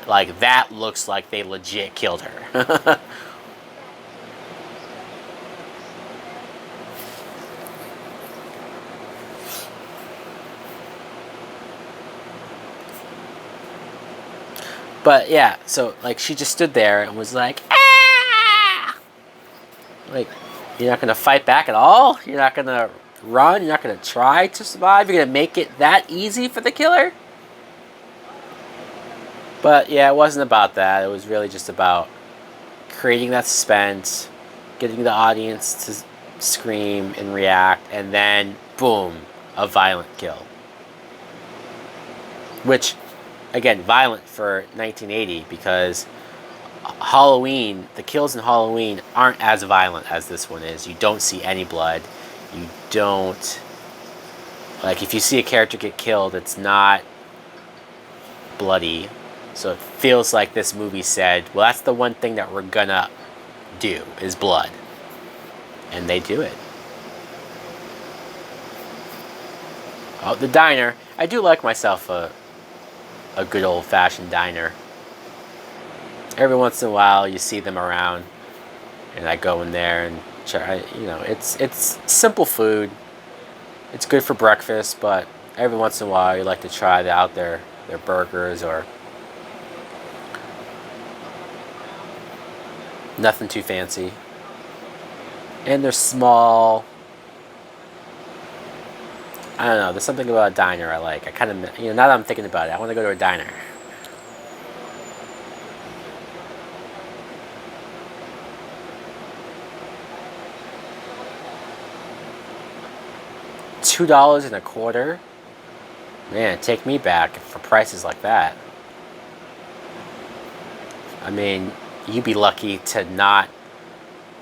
A: Like, that looks like they legit killed her. But yeah, so like she just stood there and was like, "Ah!" Like, you're not gonna fight back at all? You're not gonna run? You're not gonna try to survive? You're gonna make it that easy for the killer? But yeah, it wasn't about that. It was really just about creating that suspense, getting the audience to scream and react, and then boom, a violent kill. Which, again, violent for 1980 because Halloween, the kills in Halloween aren't as violent as this one is. You don't see any blood. You don't... Like, if you see a character get killed, it's not bloody. So it feels like this movie said, well, that's the one thing that we're gonna do, is blood. And they do it. Oh, the diner. I do like myself a good old-fashioned diner. Every once in a while, you see them around, and I go in there and try. You know, it's simple food. It's good for breakfast, but every once in a while, you like to try out their burgers or nothing too fancy. And they're small. I don't know. There's something about a diner I like. I kind of, now that I'm thinking about it, I want to go to a diner. $2.25. Man, take me back for prices like that. I mean, you'd be lucky to not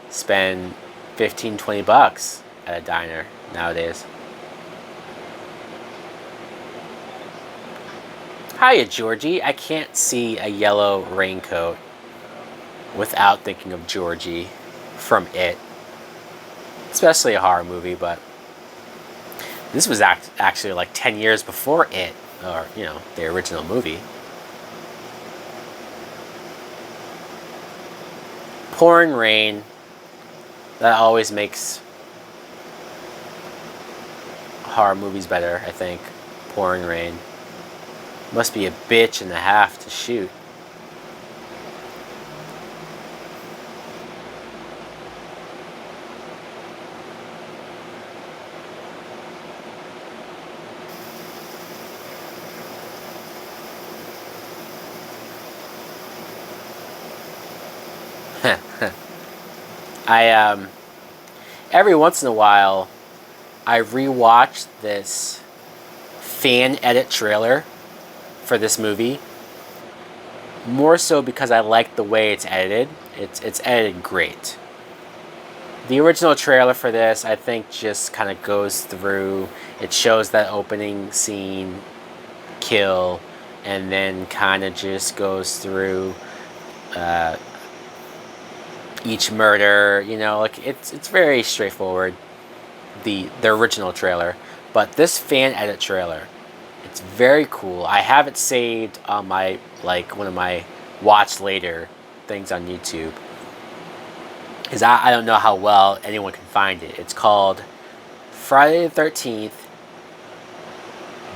A: spend $15-20 at a diner nowadays. Hiya, Georgie. I can't see a yellow raincoat without thinking of Georgie from It. Especially a horror movie, but this was actually like 10 years before It, or, the original movie. Pouring rain, that always makes horror movies better, I think. Pouring rain. Must be a bitch and a half to shoot. I every once in a while I rewatch this fan edit trailer for this movie. More so because I like the way it's edited. It's edited great. The original trailer for this, I think, just kind of goes through. It shows that opening scene, kill, and then kind of just goes through each murder. Like it's very straightforward. The original trailer, but this fan edit trailer, it's very cool. I have it saved on my one of my watch later things on YouTube. Because I don't know how well anyone can find it. It's called Friday the 13th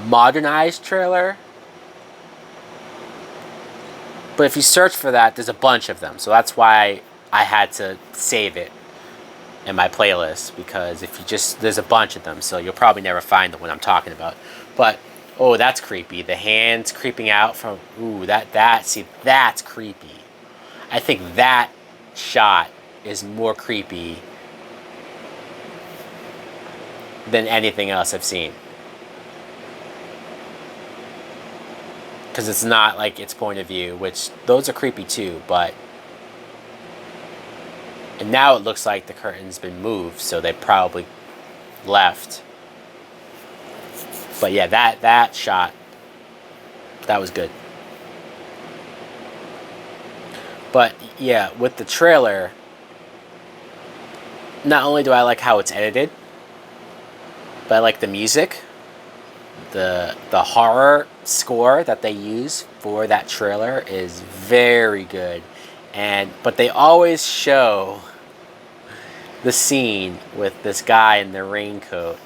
A: Modernized Trailer. But if you search for that, there's a bunch of them. So that's why I had to save it in my playlist. Because if you there's a bunch of them. So you'll probably never find the one I'm talking about. But, oh, that's creepy. The hands creeping out from, that's creepy. I think that shot is more creepy than anything else I've seen. Because it's not like its point of view, which those are creepy too, but... And now it looks like the curtain's been moved, so they probably left. But yeah, that shot, that was good. But yeah, with the trailer... Not only do I like how it's edited, but I like the music. The horror score that they use for that trailer is very good. But they always show the scene with this guy in the raincoat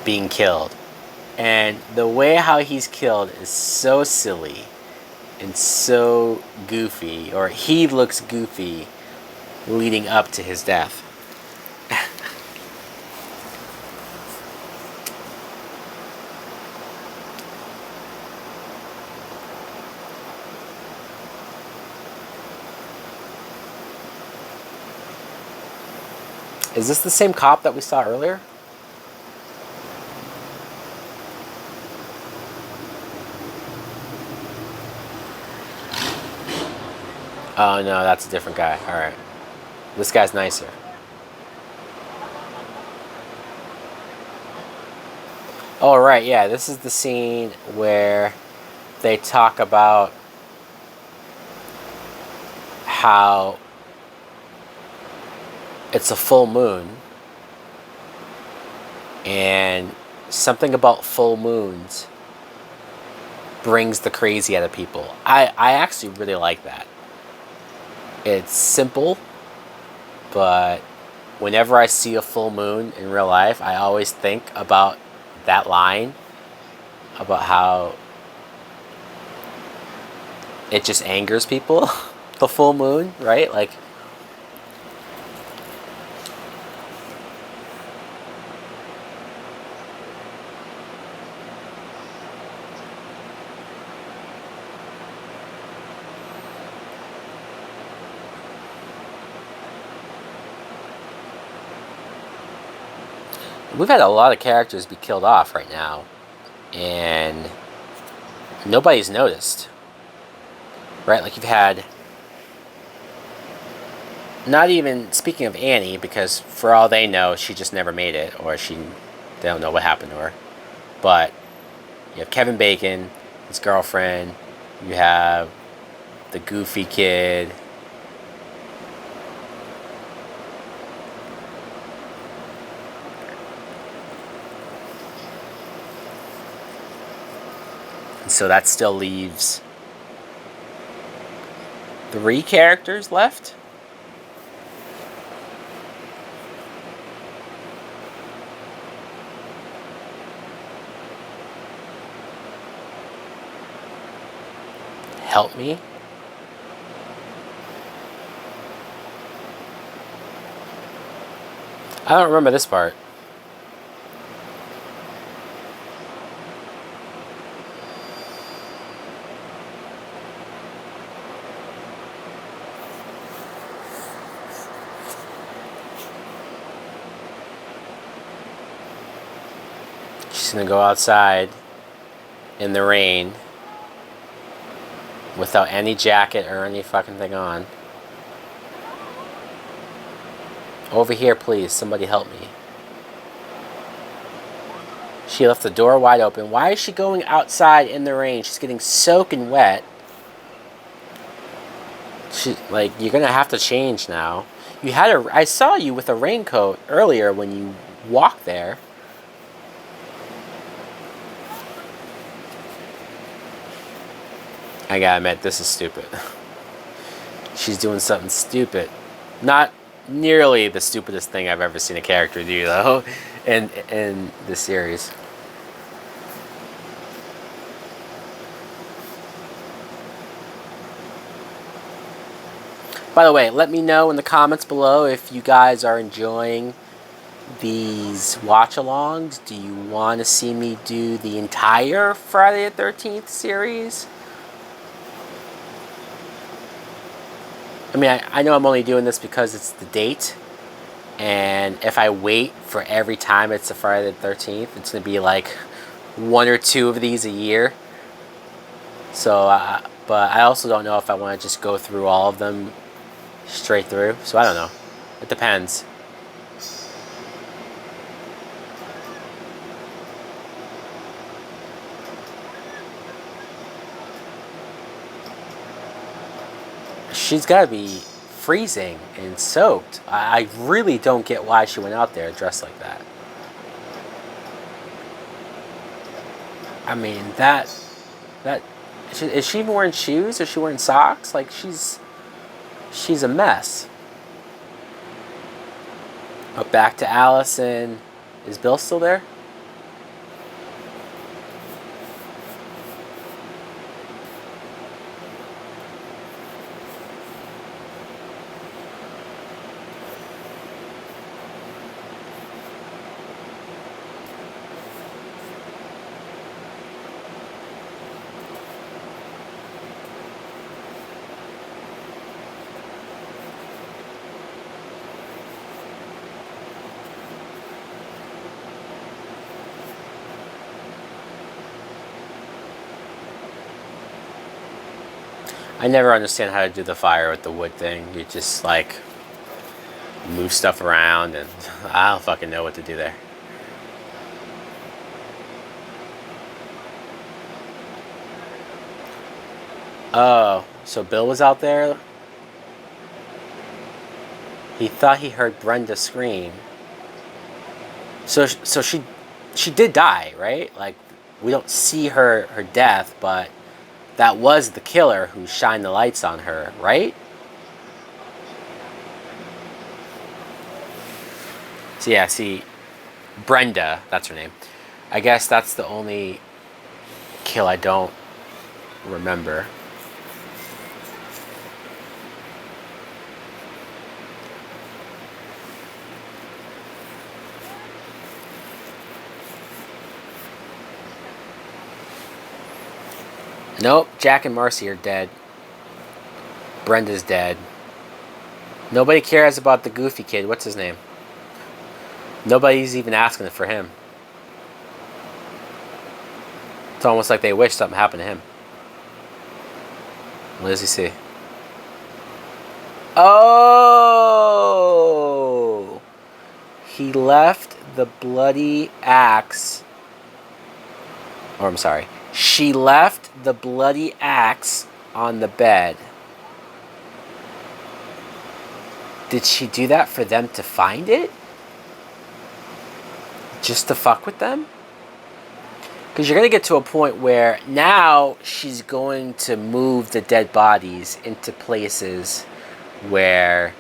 A: being killed. And the way how he's killed is so silly and so goofy, or he looks goofy leading up to his death. Is this the same cop that we saw earlier? Oh no, that's a different guy. Alright. This guy's nicer. Oh, right, yeah. This is the scene where they talk about how it's a full moon. And something about full moons brings the crazy out of people. I actually really like that. It's simple, but whenever I see a full moon in real life, I always think about that line about how it just angers people. The full moon, right? Like, we've had a lot of characters be killed off right now, and nobody's noticed, right? Like, you've had Not even speaking of Annie, because for all they know, she just never made it, or they don't know what happened to her. But you have Kevin Bacon, his girlfriend. You have the goofy kid. And so that still leaves 3 characters left. Help me. I don't remember this part. She's gonna go outside in the rain without any jacket or any fucking thing on. Over here, please. Somebody help me. She left the door wide open. Why is she going outside in the rain? She's getting soaking wet. You're gonna have to change now. I saw you with a raincoat earlier when you walked there. I gotta admit, this is stupid. She's doing something stupid. Not nearly the stupidest thing I've ever seen a character do, though, in this series. By the way, let me know in the comments below if you guys are enjoying these watch-alongs. Do you want to see me do the entire Friday the 13th series? I mean, I know I'm only doing this because it's the date. And if I wait for every time it's a Friday the 13th, it's going to be like 1 or 2 of these a year. So, but I also don't know if I want to just go through all of them straight through. So I don't know. It depends. She's got to be freezing and soaked. I really don't get why she went out there dressed like that. I mean, is she even wearing shoes? Is she wearing socks? Like, she's a mess. Oh, back to Allison. Is Bill still there? I never understand how to do the fire with the wood thing. You just like move stuff around, and I don't fucking know what to do there. Oh, so Bill was out there? He thought he heard Brenda scream. So she did die, right? Like, we don't see her death, but that was the killer who shined the lights on her, right? So yeah, see, Brenda, that's her name. I guess that's the only kill I don't remember. Nope, Jack and Marcy are dead. Brenda's dead. Nobody cares about the goofy kid. What's his name? Nobody's even asking for him. It's almost like they wish something happened to him. What does he see? Oh! She left the bloody axe. Or I'm sorry. She left the bloody axe on the bed. Did she do that for them to find it? Just to fuck with them? Because you're going to get to a point where now she's going to move the dead bodies into places where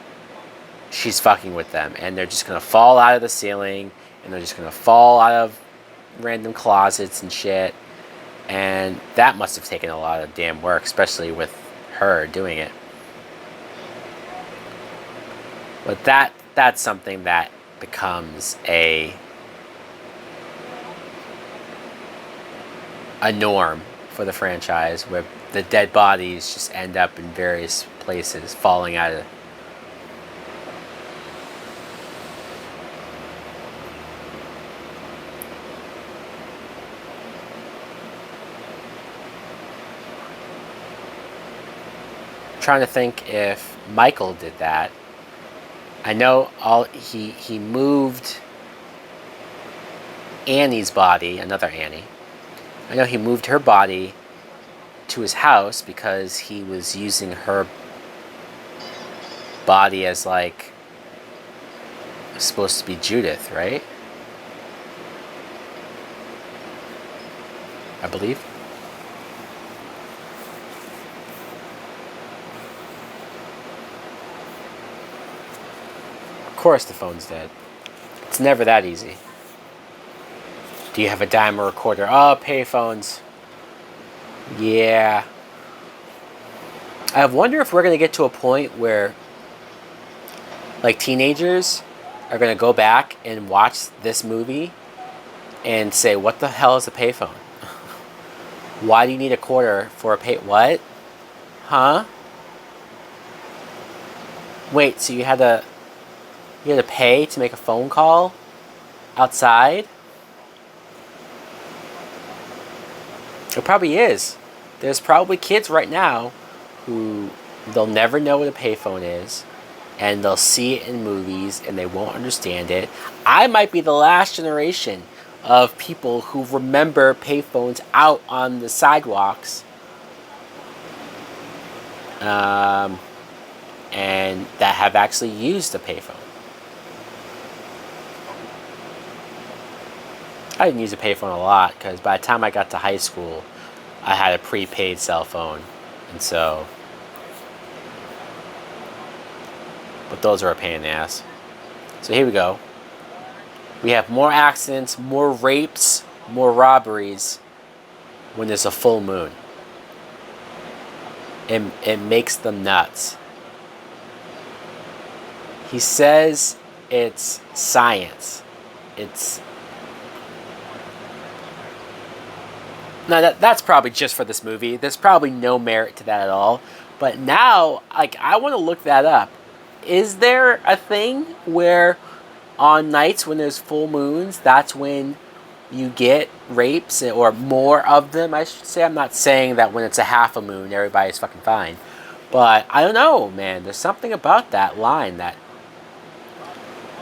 A: she's fucking with them. And they're just going to fall out of the ceiling. And they're just going to fall out of random closets and shit. And that must have taken a lot of damn work, especially with her doing it. But that's something that becomes a norm for the franchise, where the dead bodies just end up in various places, falling out of. I'm trying to think if Michael did that. I know he moved Annie's body, another Annie. I know he moved her body to his house because he was using her body as, like, supposed to be Judith, right? I believe. Of course the phone's dead. It's never that easy. Do you have a dimer recorder? Oh, payphones. Yeah. I wonder if we're going to get to a point where, like, teenagers are going to go back and watch this movie and say, what the hell is a payphone? Why do you need a quarter for a pay... What? Huh? Wait, so you had to pay to make a phone call outside? It probably is. There's probably kids right now who they'll never know what a payphone is, and they'll see it in movies and they won't understand it. I might be the last generation of people who remember payphones out on the sidewalks, and that have actually used a payphone. I didn't use a payphone a lot because by the time I got to high school, I had a prepaid cell phone, and so. But those are a pain in the ass. So here we go. We have more accidents, more rapes, more robberies when there's a full moon. It makes them nuts. He says it's science. It's. Now that's probably just for this movie. There's probably no merit to that at all. But now, like, I want to look that up. Is there a thing where on nights when there's full moons, that's when you get rapes, or more of them, I should say? I'm not saying that when it's a half a moon, everybody's fucking fine. But I don't know, man. There's something about that line that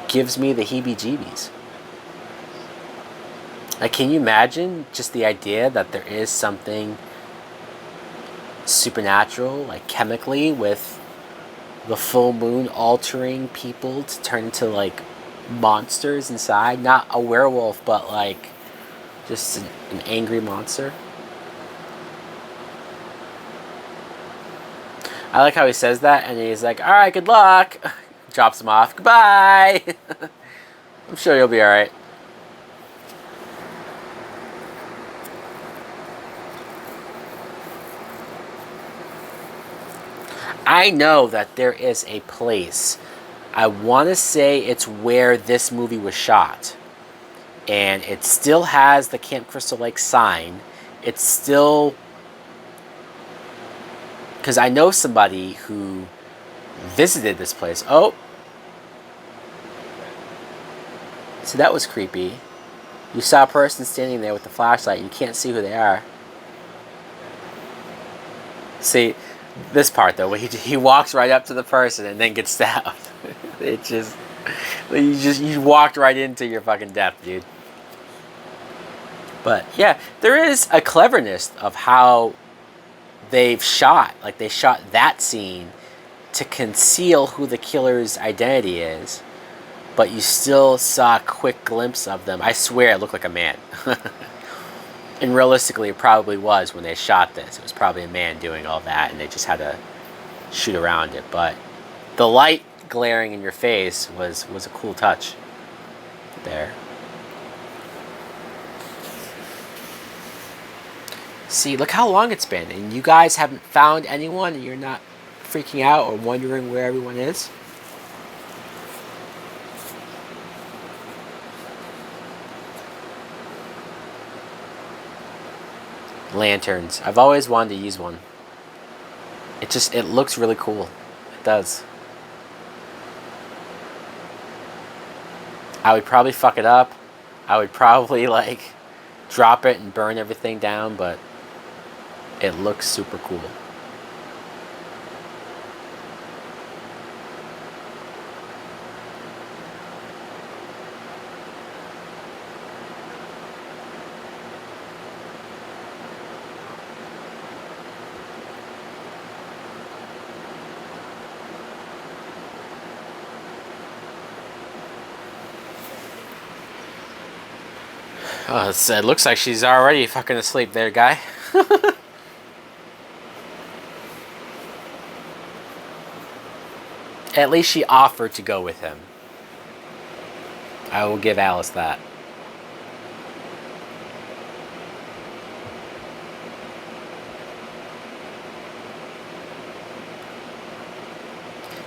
A: gives me the heebie-jeebies. Like, can you imagine just the idea that there is something supernatural, like chemically, with the full moon altering people to turn into, like, monsters inside? Not a werewolf, but, like, just an angry monster. I like how he says that, and he's like, alright, good luck. Drops him off. Goodbye. I'm sure you'll be alright. I know that there is a place, I want to say it's where this movie was shot, and it still has the Camp Crystal Lake sign. It's still, because I know somebody who visited this place. Oh, so that was creepy. You saw a person standing there with the flashlight, and you can't see who they are. See, this part though, where he walks right up to the person and then gets stabbed. It just, You walked right into your fucking death, dude. But yeah, there is a cleverness of how they've shot. Like they shot that scene to conceal who the killer's identity is, but you still saw a quick glimpse of them. I swear it looked like a man. And realistically, it probably was when they shot this. It was probably a man doing all that, and they just had to shoot around it. But the light glaring in your face was a cool touch there. See, look how long it's been, and you guys haven't found anyone, and you're not freaking out or wondering where everyone is. Lanterns. I've always wanted to use one. It looks really cool. It does. I would probably fuck it up. I would probably like drop it and burn everything down, but it looks super cool. Oh, it looks like she's already fucking asleep there, guy. At least she offered to go with him. I will give Alice that.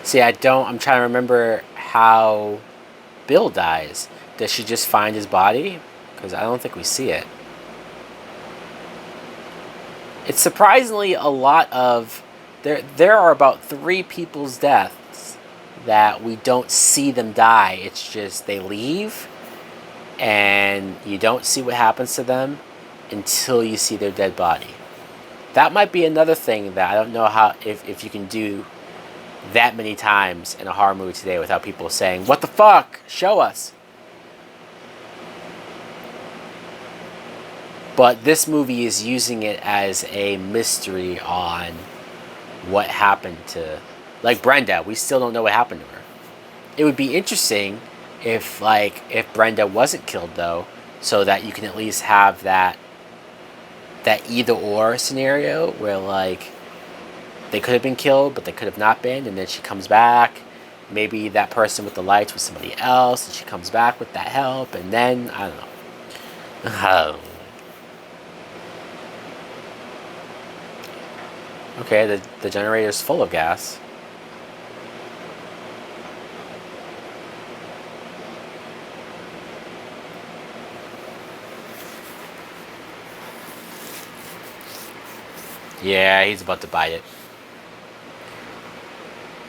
A: See, I'm trying to remember how Bill dies. Does she just find his body? Because I don't think we see it. It's surprisingly a lot of... There are about 3 people's deaths that we don't see them die. It's just they leave, and you don't see what happens to them until you see their dead body. That might be another thing that I don't know how if you can do that many times in a horror movie today without people saying, "What the fuck? Show us." But this movie is using it as a mystery on what happened to... Like Brenda, we still don't know what happened to her. It would be interesting if Brenda wasn't killed, though, so that you can at least have that either-or scenario where, like, they could have been killed, but they could have not been, and then she comes back. Maybe that person with the lights was somebody else, and she comes back with that help, and then, I don't know. Okay, the generator's full of gas. Yeah, he's about to bite it.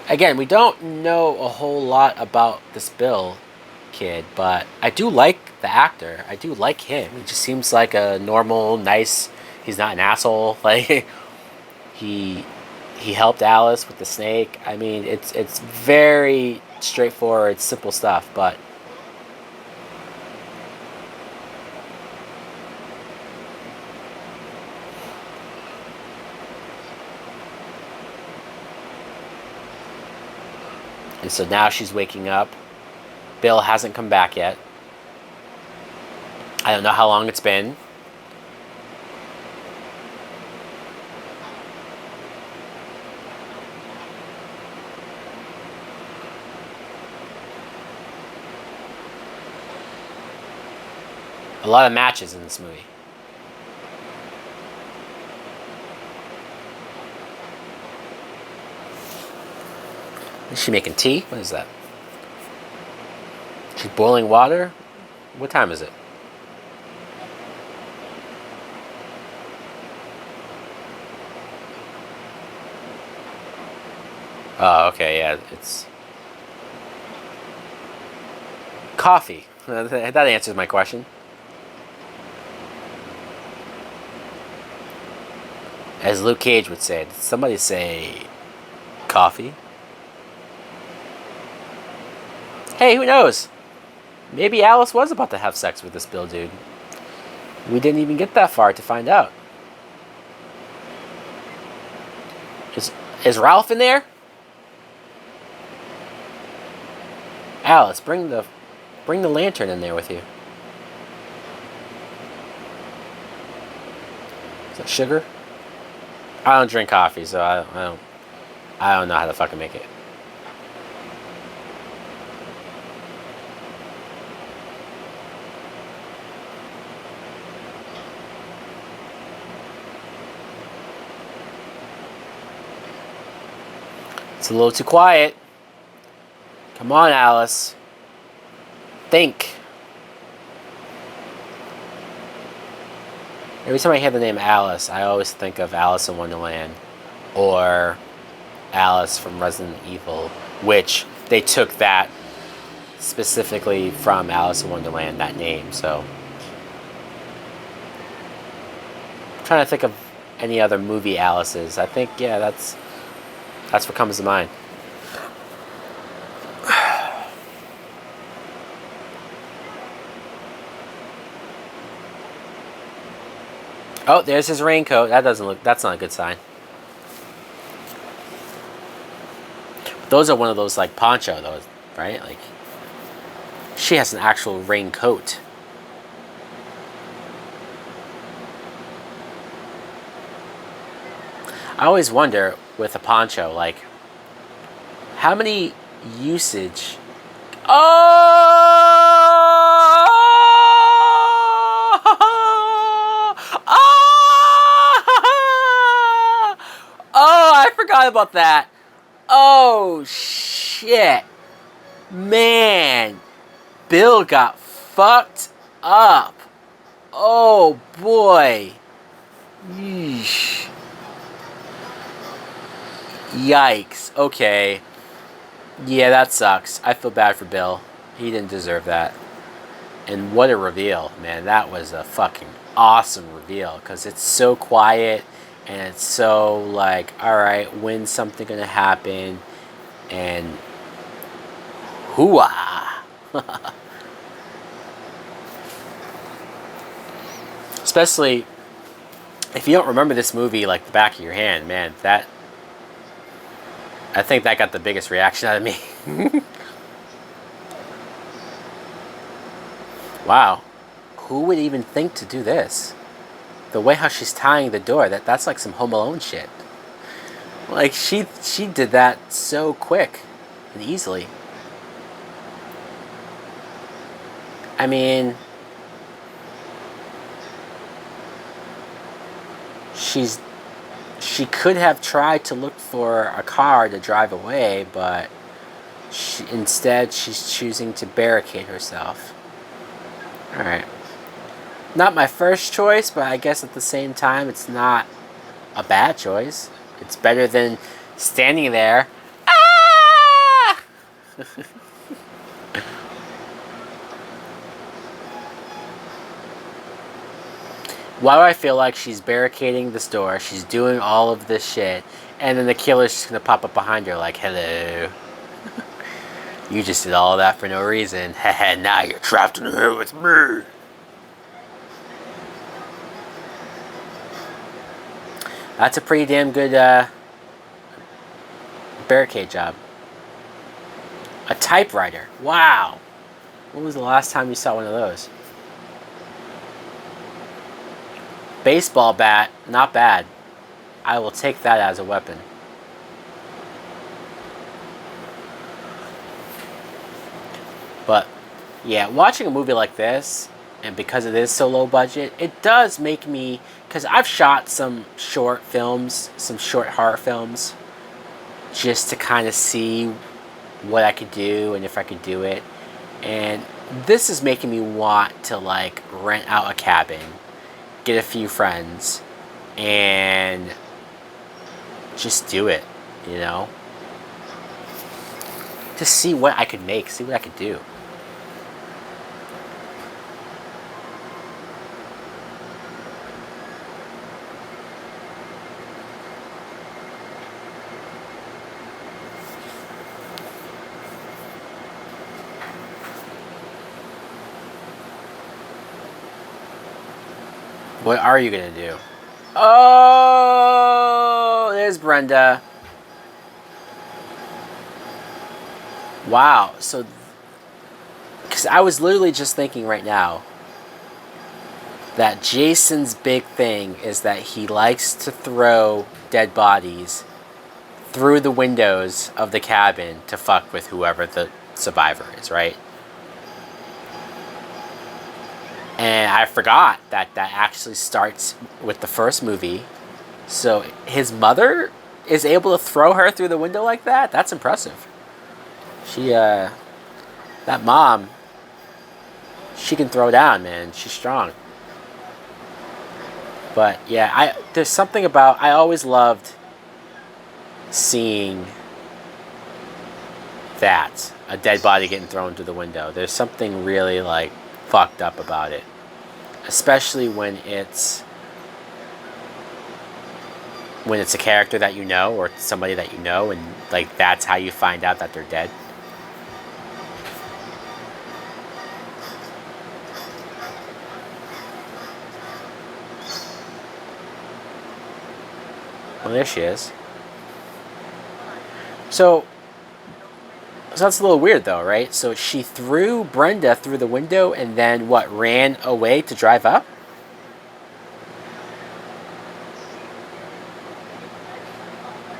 A: Again, we don't know a whole lot about this Bill kid, but I do like the actor. I do like him. He just seems like a normal, nice... He's not an asshole. Like... He helped Alice with the snake. I mean, it's very straightforward, simple stuff, but and so now she's waking up. Bill hasn't come back yet. I don't know how long it's been. A lot of matches in this movie. Is she making tea? What is that? She's boiling water? What time is it? Oh, okay, yeah, it's... Coffee. That answers my question. As Luke Cage would say, did somebody say coffee? Hey, who knows? Maybe Alice was about to have sex with this Bill dude. We didn't even get that far to find out. Is, is Ralph in there? Alice, bring the lantern in there with you. Is that sugar? I don't drink coffee, so I don't know how to fucking make it. It's a little too quiet. Come on, Alice. Think. Every time I hear the name Alice, I always think of Alice in Wonderland or Alice from Resident Evil, which they took that specifically from Alice in Wonderland, that name. So I'm trying to think of any other movie Alice's. I think, yeah, that's what comes to mind. Oh, there's his raincoat. That's not a good sign. Those are one of those like poncho, those, right? Like, she has an actual raincoat. I always wonder with a poncho, like, how many usage. Oh! Oh, I forgot about that. Oh, shit. Man. Bill got fucked up. Oh, boy. Yeesh. Yikes. Okay. Yeah, that sucks. I feel bad for Bill. He didn't deserve that. And what a reveal, man. That was a fucking awesome reveal. Because it's so quiet. And it's so like, alright, when's something gonna happen? And hoo-ah. Especially if you don't remember this movie like the back of your hand, man, I think that got the biggest reaction out of me. Wow. Who would even think to do this? The way how she's tying the door, that's like some Home Alone shit. Like, she did that so quick and easily. I mean, she could have tried to look for a car to drive away, but instead she's choosing to barricade herself. Alright. Not my first choice, but I guess at the same time, it's not a bad choice. It's better than standing there. Ah! Why do I feel like she's barricading this door, she's doing all of this shit, and then the killer's just gonna pop up behind her like, hello. You just did all that for no reason. Haha, now you're trapped in here with me. That's a pretty damn good barricade job. A typewriter. Wow. When was the last time you saw one of those? Baseball bat. Not bad. I will take that as a weapon. But, yeah, watching a movie like this, and because it is so low budget, it does make me... Because I've shot some short films, some short horror films, just to kind of see what I could do and if I could do it. And this is making me want to, like, rent out a cabin, get a few friends, and just do it, you know? Just see what I could make, see what I could do. What are you gonna do? Oh, there's Brenda. Wow. So, because I was literally just thinking right now that Jason's big thing is that he likes to throw dead bodies through the windows of the cabin to fuck with whoever the survivor is, right? And I forgot that that actually starts with the first movie. So his mother is able to throw her through the window like that? That's impressive. She, that mom, she can throw down, man. She's strong. But yeah, there's something about, I always loved seeing that, a dead body getting thrown through the window. There's something really like fucked up about it, especially when it's a character that you know or somebody that you know, and like that's how you find out that they're dead. Well, there she is. So that's a little weird though, right? So she threw Brenda through the window and then what, ran away to drive up?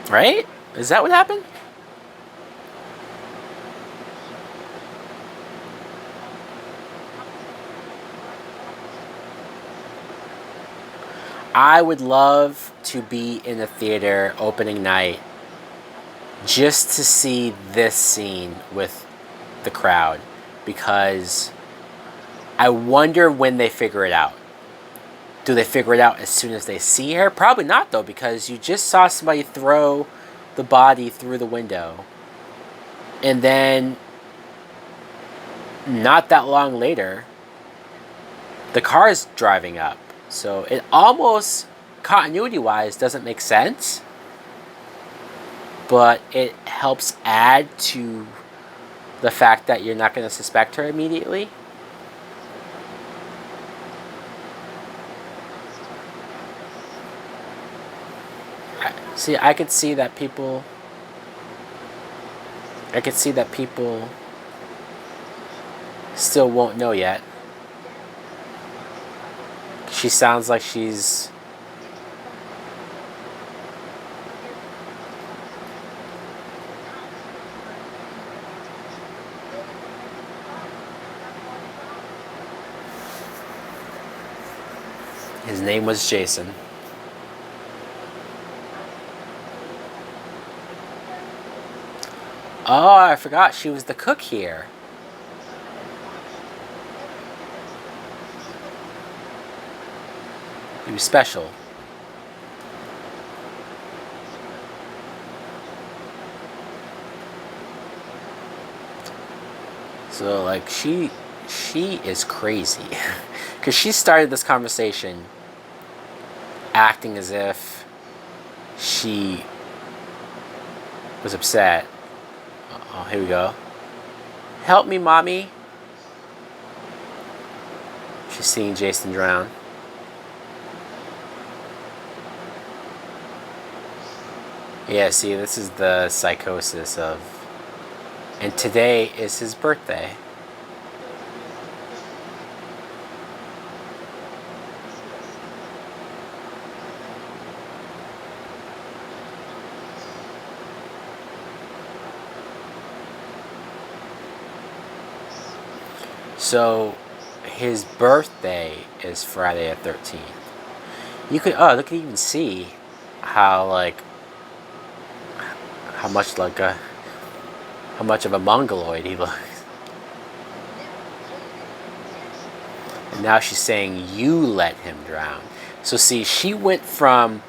A: Right? Is that what happened? I would love to be in a theater opening night just to see this scene with the crowd, because I wonder when they figure it out. Do they figure it out as soon as they see her? Probably not, though, because you just saw somebody throw the body through the window. And then, not that long later, the car's driving up. So it almost, continuity-wise, doesn't make sense. But it helps add to the fact that you're not going to suspect her immediately. See, I could see that people still won't know yet. She sounds like she's his name was Jason. Oh, I forgot she was the cook here. He was special. So like she is crazy. Cuz she started this conversation acting as if she was upset. Oh, here we go. Help me, mommy. She's seeing Jason drown. Yeah, see, this is the psychosis of... And today is his birthday. So, his birthday is Friday the 13th. You could, oh, look, you can see how, like, how much of a mongoloid he looks. And now she's saying, you let him drown. So see, she went from,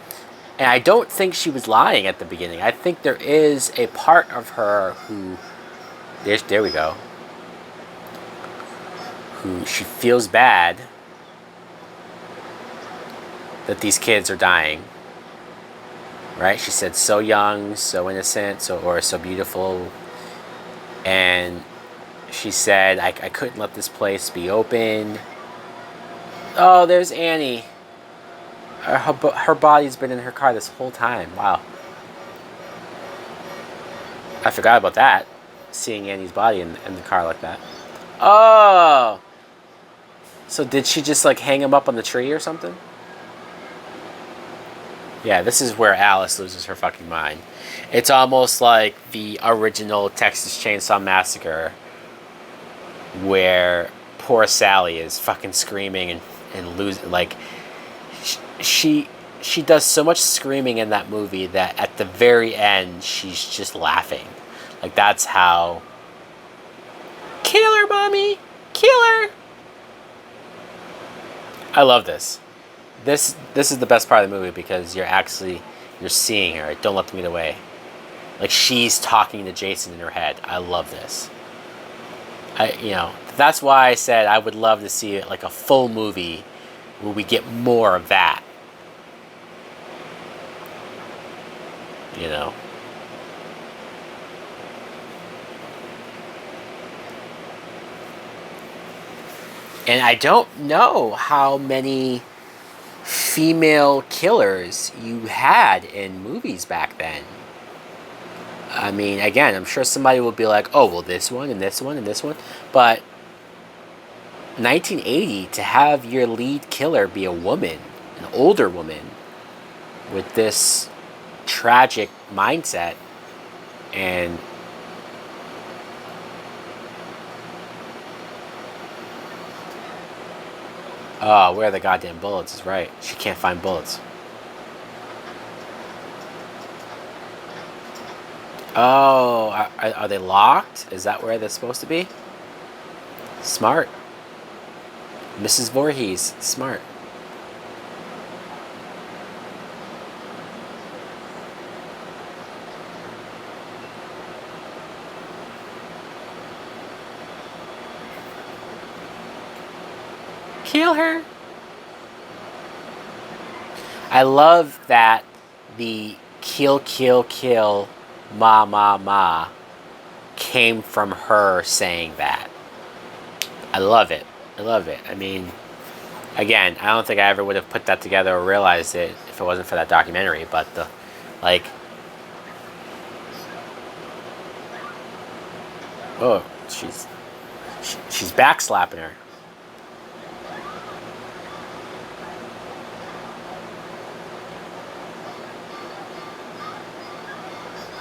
A: and I don't think she was lying at the beginning. I think there is a part of her who, there we go, who she feels bad that these kids are dying. Right? She said, so young, so innocent, or so beautiful. And she said, I couldn't let this place be open. Oh, there's Annie. Her body's been in her car this whole time. Wow. I forgot about that. Seeing Annie's body in the car like that. Oh! So did she just like hang him up on the tree or something? Yeah, this is where Alice loses her fucking mind. It's almost like the original Texas Chainsaw Massacre where poor Sally is fucking screaming and losing. Like, she does so much screaming in that movie that at the very end she's just laughing. Like, that's how. Kill her, mommy! Kill her! I love this. This is the best part of the movie because you're seeing her. Don't let them get away. Like, she's talking to Jason in her head. I love this. That's why I said I would love to see it like a full movie where we get more of that. You know. And I don't know how many female killers you had in movies back then. I mean, again, I'm sure somebody will be like, oh, well, this one and this one and this one. But 1980, to have your lead killer be a woman, an older woman, with this tragic mindset and oh, where are the goddamn bullets? Is right. She can't find bullets. Oh, are they locked? Is that where they're supposed to be? Smart. Mrs. Voorhees. Smart. Kill her. I love that the kill, kill, kill, ma, ma, ma came from her saying that. I love it. I love it. I mean, again, I don't think I ever would have put that together or realized it if it wasn't for that documentary, but oh, she's backslapping her.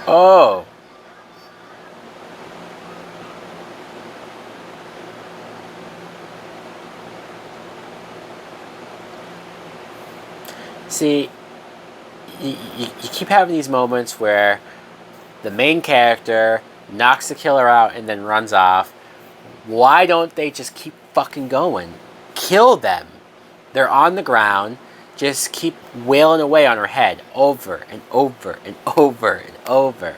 A: Oh. See, you keep having these moments where the main character knocks the killer out and then runs off. Why don't they just keep fucking going? Kill them. They're on the ground. Just keep wailing away on her head over and over and over and over.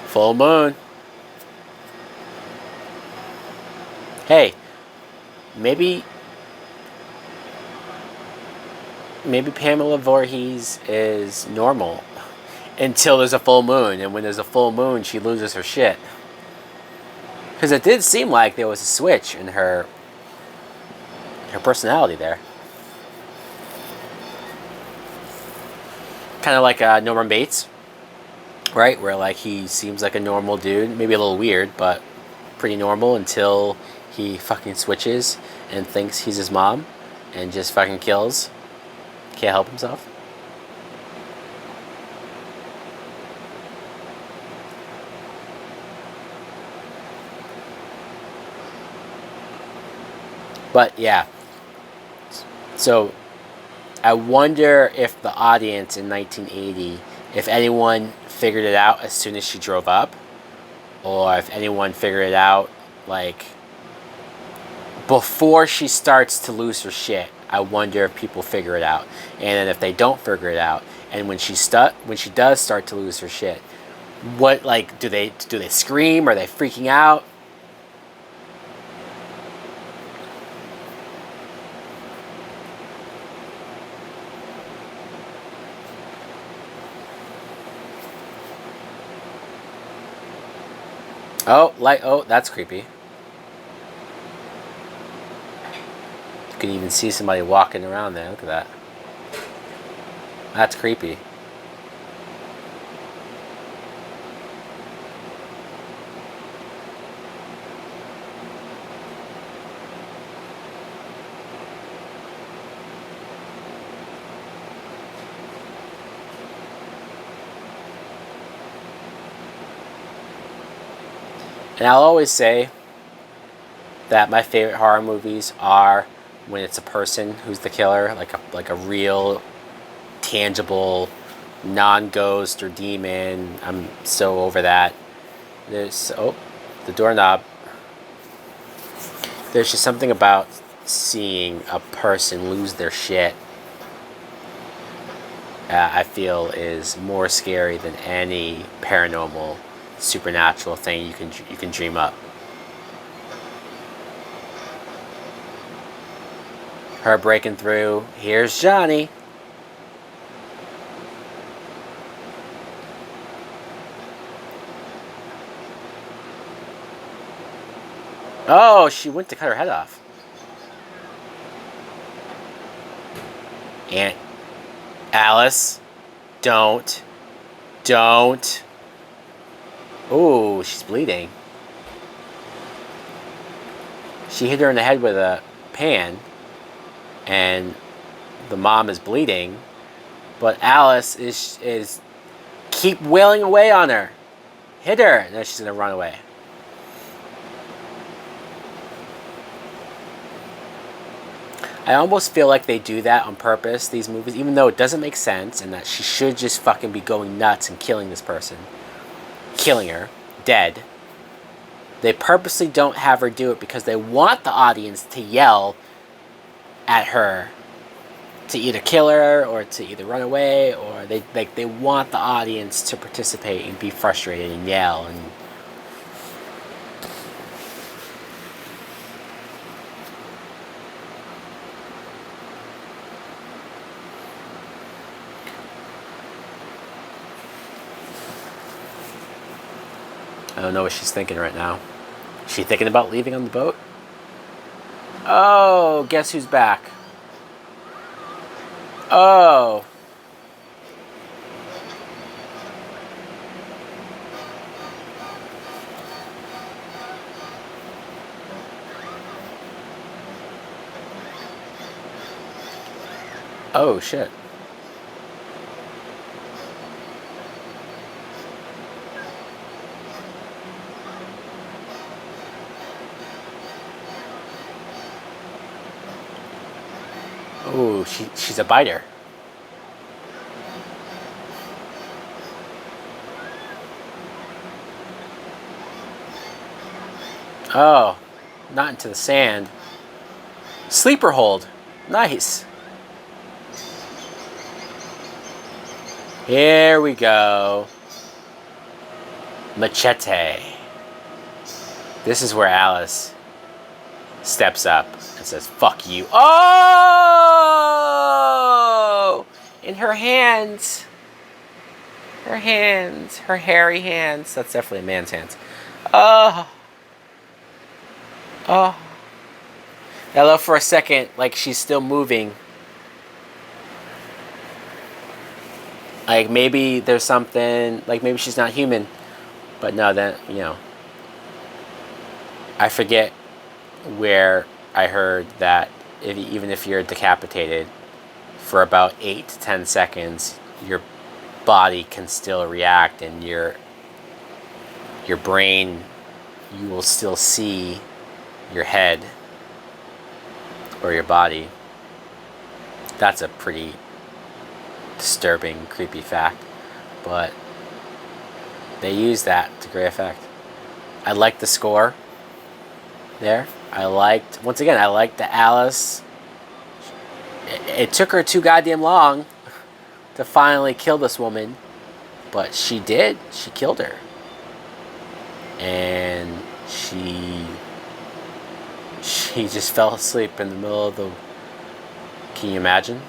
A: Full moon. Hey, maybe Pamela Voorhees is normal until there's a full moon, and when there's a full moon, she loses her shit. Because it did seem like there was a switch in her personality there. Kind of like Norman Bates. Right, where like he seems like a normal dude, maybe a little weird, but pretty normal until he fucking switches and thinks he's his mom and just fucking kills. Can't help himself. But yeah. So I wonder if the audience in 1980, if anyone figured it out as soon as she drove up, or if anyone figured it out like before she starts to lose her shit, I wonder if people figure it out. And then if they don't figure it out, and when she does start to lose her shit, what, like, do they scream? Are they freaking out? Oh, that's creepy. You can even see somebody walking around there. Look at that. That's creepy. And I'll always say that my favorite horror movies are when it's a person who's the killer, like a real, tangible, non-ghost or demon. I'm so over that. There's the doorknob. There's just something about seeing a person lose their shit. I feel is more scary than any paranormal, supernatural thing you can dream up. Her breaking through. Here's Johnny. Oh, she went to cut her head off. Aunt Alice, don't. Oh, she's bleeding. She hit her in the head with a pan, and the mom is bleeding, but Alice is keep wailing away on her. Hit her, and then she's gonna run away. I almost feel like they do that on purpose, these movies, even though it doesn't make sense, and that she should just fucking be going nuts and killing this person. Killing her. Dead. They purposely don't have her do it because they want the audience to yell at her to either kill her or to either run away, or they want the audience to participate and be frustrated and yell and... I don't know what she's thinking right now. Is she thinking about leaving on the boat? Oh, guess who's back? Oh. Oh, shit. Ooh, she's a biter. Oh, not into the sand. Sleeper hold. Nice. Here we go. Machete. This is where Alice steps up and says, fuck you. Oh! In her hands. Her hands. Her hairy hands. That's definitely a man's hands. Oh. Oh. I love for a second, like she's still moving. Like maybe there's something, like maybe she's not human. But no, then, you know. I forget where I heard that even if you're decapitated for about 8 to 10 seconds, your body can still react, and your brain, you will still see your head or your body. That's a pretty disturbing, creepy fact, but they use that to great effect. I like the score there. I liked the Alice It took her too goddamn long to finally kill this woman, but she did. She killed her. And she just fell asleep in the middle of the... Can you imagine?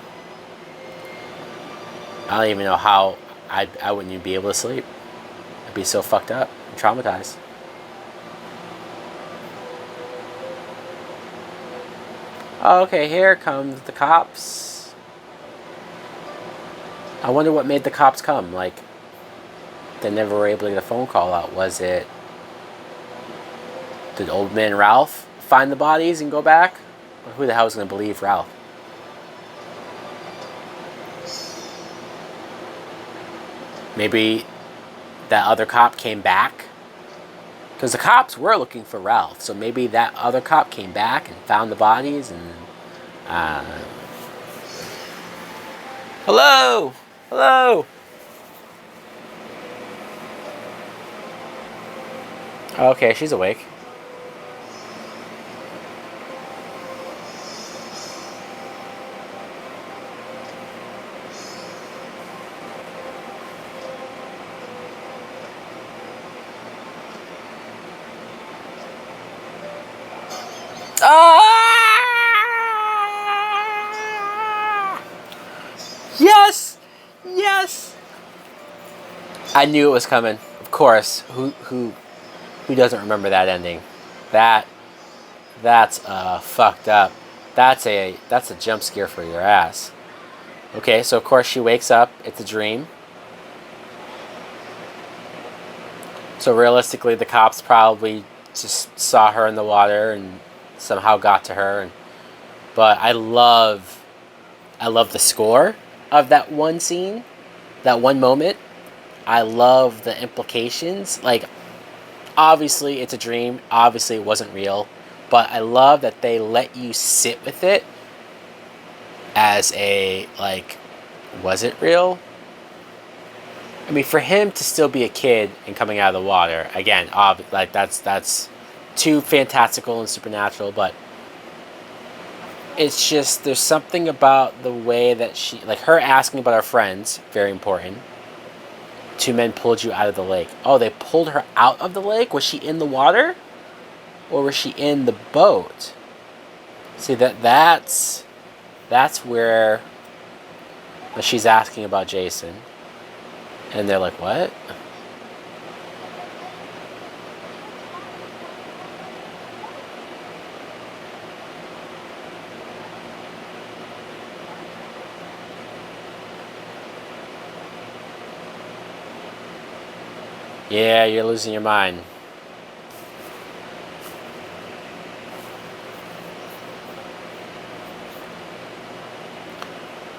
A: I don't even know how I wouldn't even be able to sleep. I'd be so fucked up and traumatized. Oh, okay, here comes the cops. I wonder what made the cops come. Like, they never were able to get a phone call out. Was it... Did old man Ralph find the bodies and go back? Or who the hell is going to believe Ralph? Maybe that other cop came back? Because the cops were looking for Ralph. So maybe that other cop came back and found the bodies and... Hello! Hello! Okay, she's awake. Ah! Yes! Yes! I knew it was coming. Of course. Who doesn't remember that ending? That's fucked up. That's a jump scare for your ass. Okay, so of course she wakes up. It's a dream. So realistically, the cops probably just saw her in the water and somehow got to her. But I love the score of that one scene, that one moment. I love the implications. Like, obviously it's a dream. Obviously it wasn't real. But I love that they let you sit with it as a, like, was it real? I mean, for him to still be a kid and coming out of the water, again, like that's too fantastical and supernatural, but it's just, there's something about the way that she, like her asking about our friends, very important. Two men pulled you out of the lake. Oh, they pulled her out of the lake? Was she in the water? Or was she in the boat? See, that's where she's asking about Jason. And they're like, what? Yeah, you're losing your mind.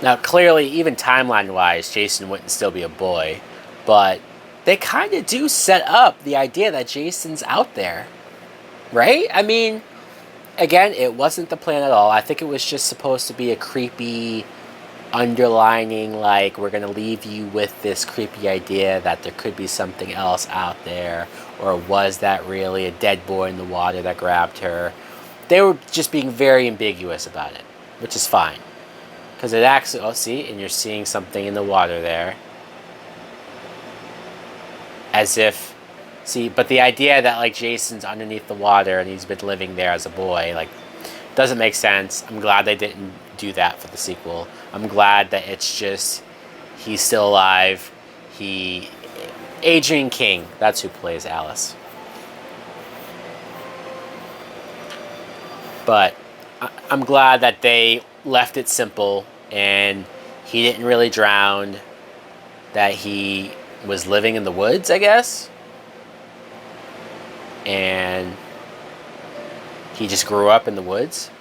A: Now, clearly, even timeline-wise, Jason wouldn't still be a boy, but they kind of do set up the idea that Jason's out there, right? I mean, again, it wasn't the plan at all. I think it was just supposed to be a creepy, underlining, like, we're going to leave you with this creepy idea that there could be something else out there, or was that really a dead boy in the water that grabbed her? They were just being very ambiguous about it, which is fine. Because it actually, oh, see, and you're seeing something in the water there. As if, see, but the idea that, like, Jason's underneath the water and he's been living there as a boy, like, doesn't make sense. I'm glad they didn't do that for the sequel. I'm glad that it's just, he's still alive. Adrian King, that's who plays Alice. But I'm glad that they left it simple and he didn't really drown, that he was living in the woods, I guess, and he just grew up in the woods.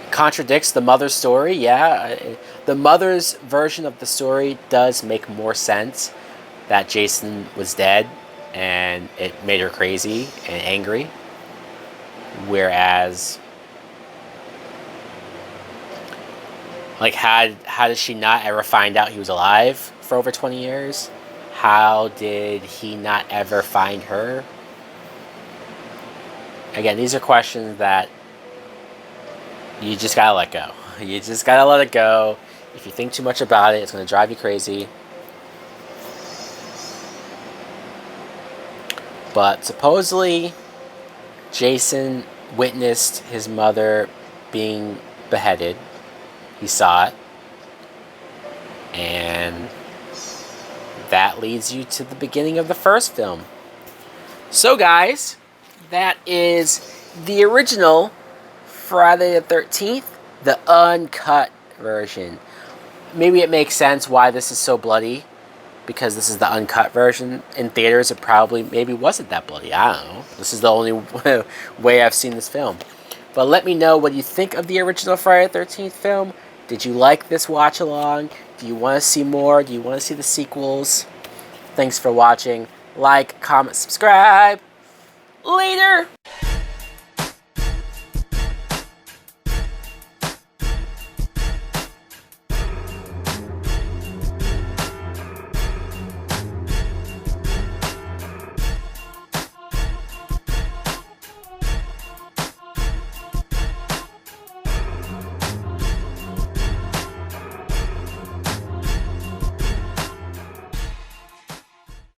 A: Contradicts the mother's story, yeah. The mother's version of the story does make more sense, that Jason was dead and it made her crazy and angry. Whereas, like, how did she not ever find out he was alive for over 20 years? How did he not ever find her? Again, these are questions that You just gotta let go. You just gotta let it go. If you think too much about it, it's gonna drive you crazy. But supposedly, Jason witnessed his mother being beheaded. He saw it. And that leads you to the beginning of the first film. So, guys, that is the original Friday the 13th, the uncut version. Maybe it makes sense why this is so bloody, because this is the uncut version. In theaters, it probably maybe wasn't that bloody. I don't know. This is the only way I've seen this film. But let me know what you think of the original Friday the 13th film. Did you like this watch along? Do you want to see more? Do you want to see the sequels? Thanks for watching. Like, comment, subscribe. Later!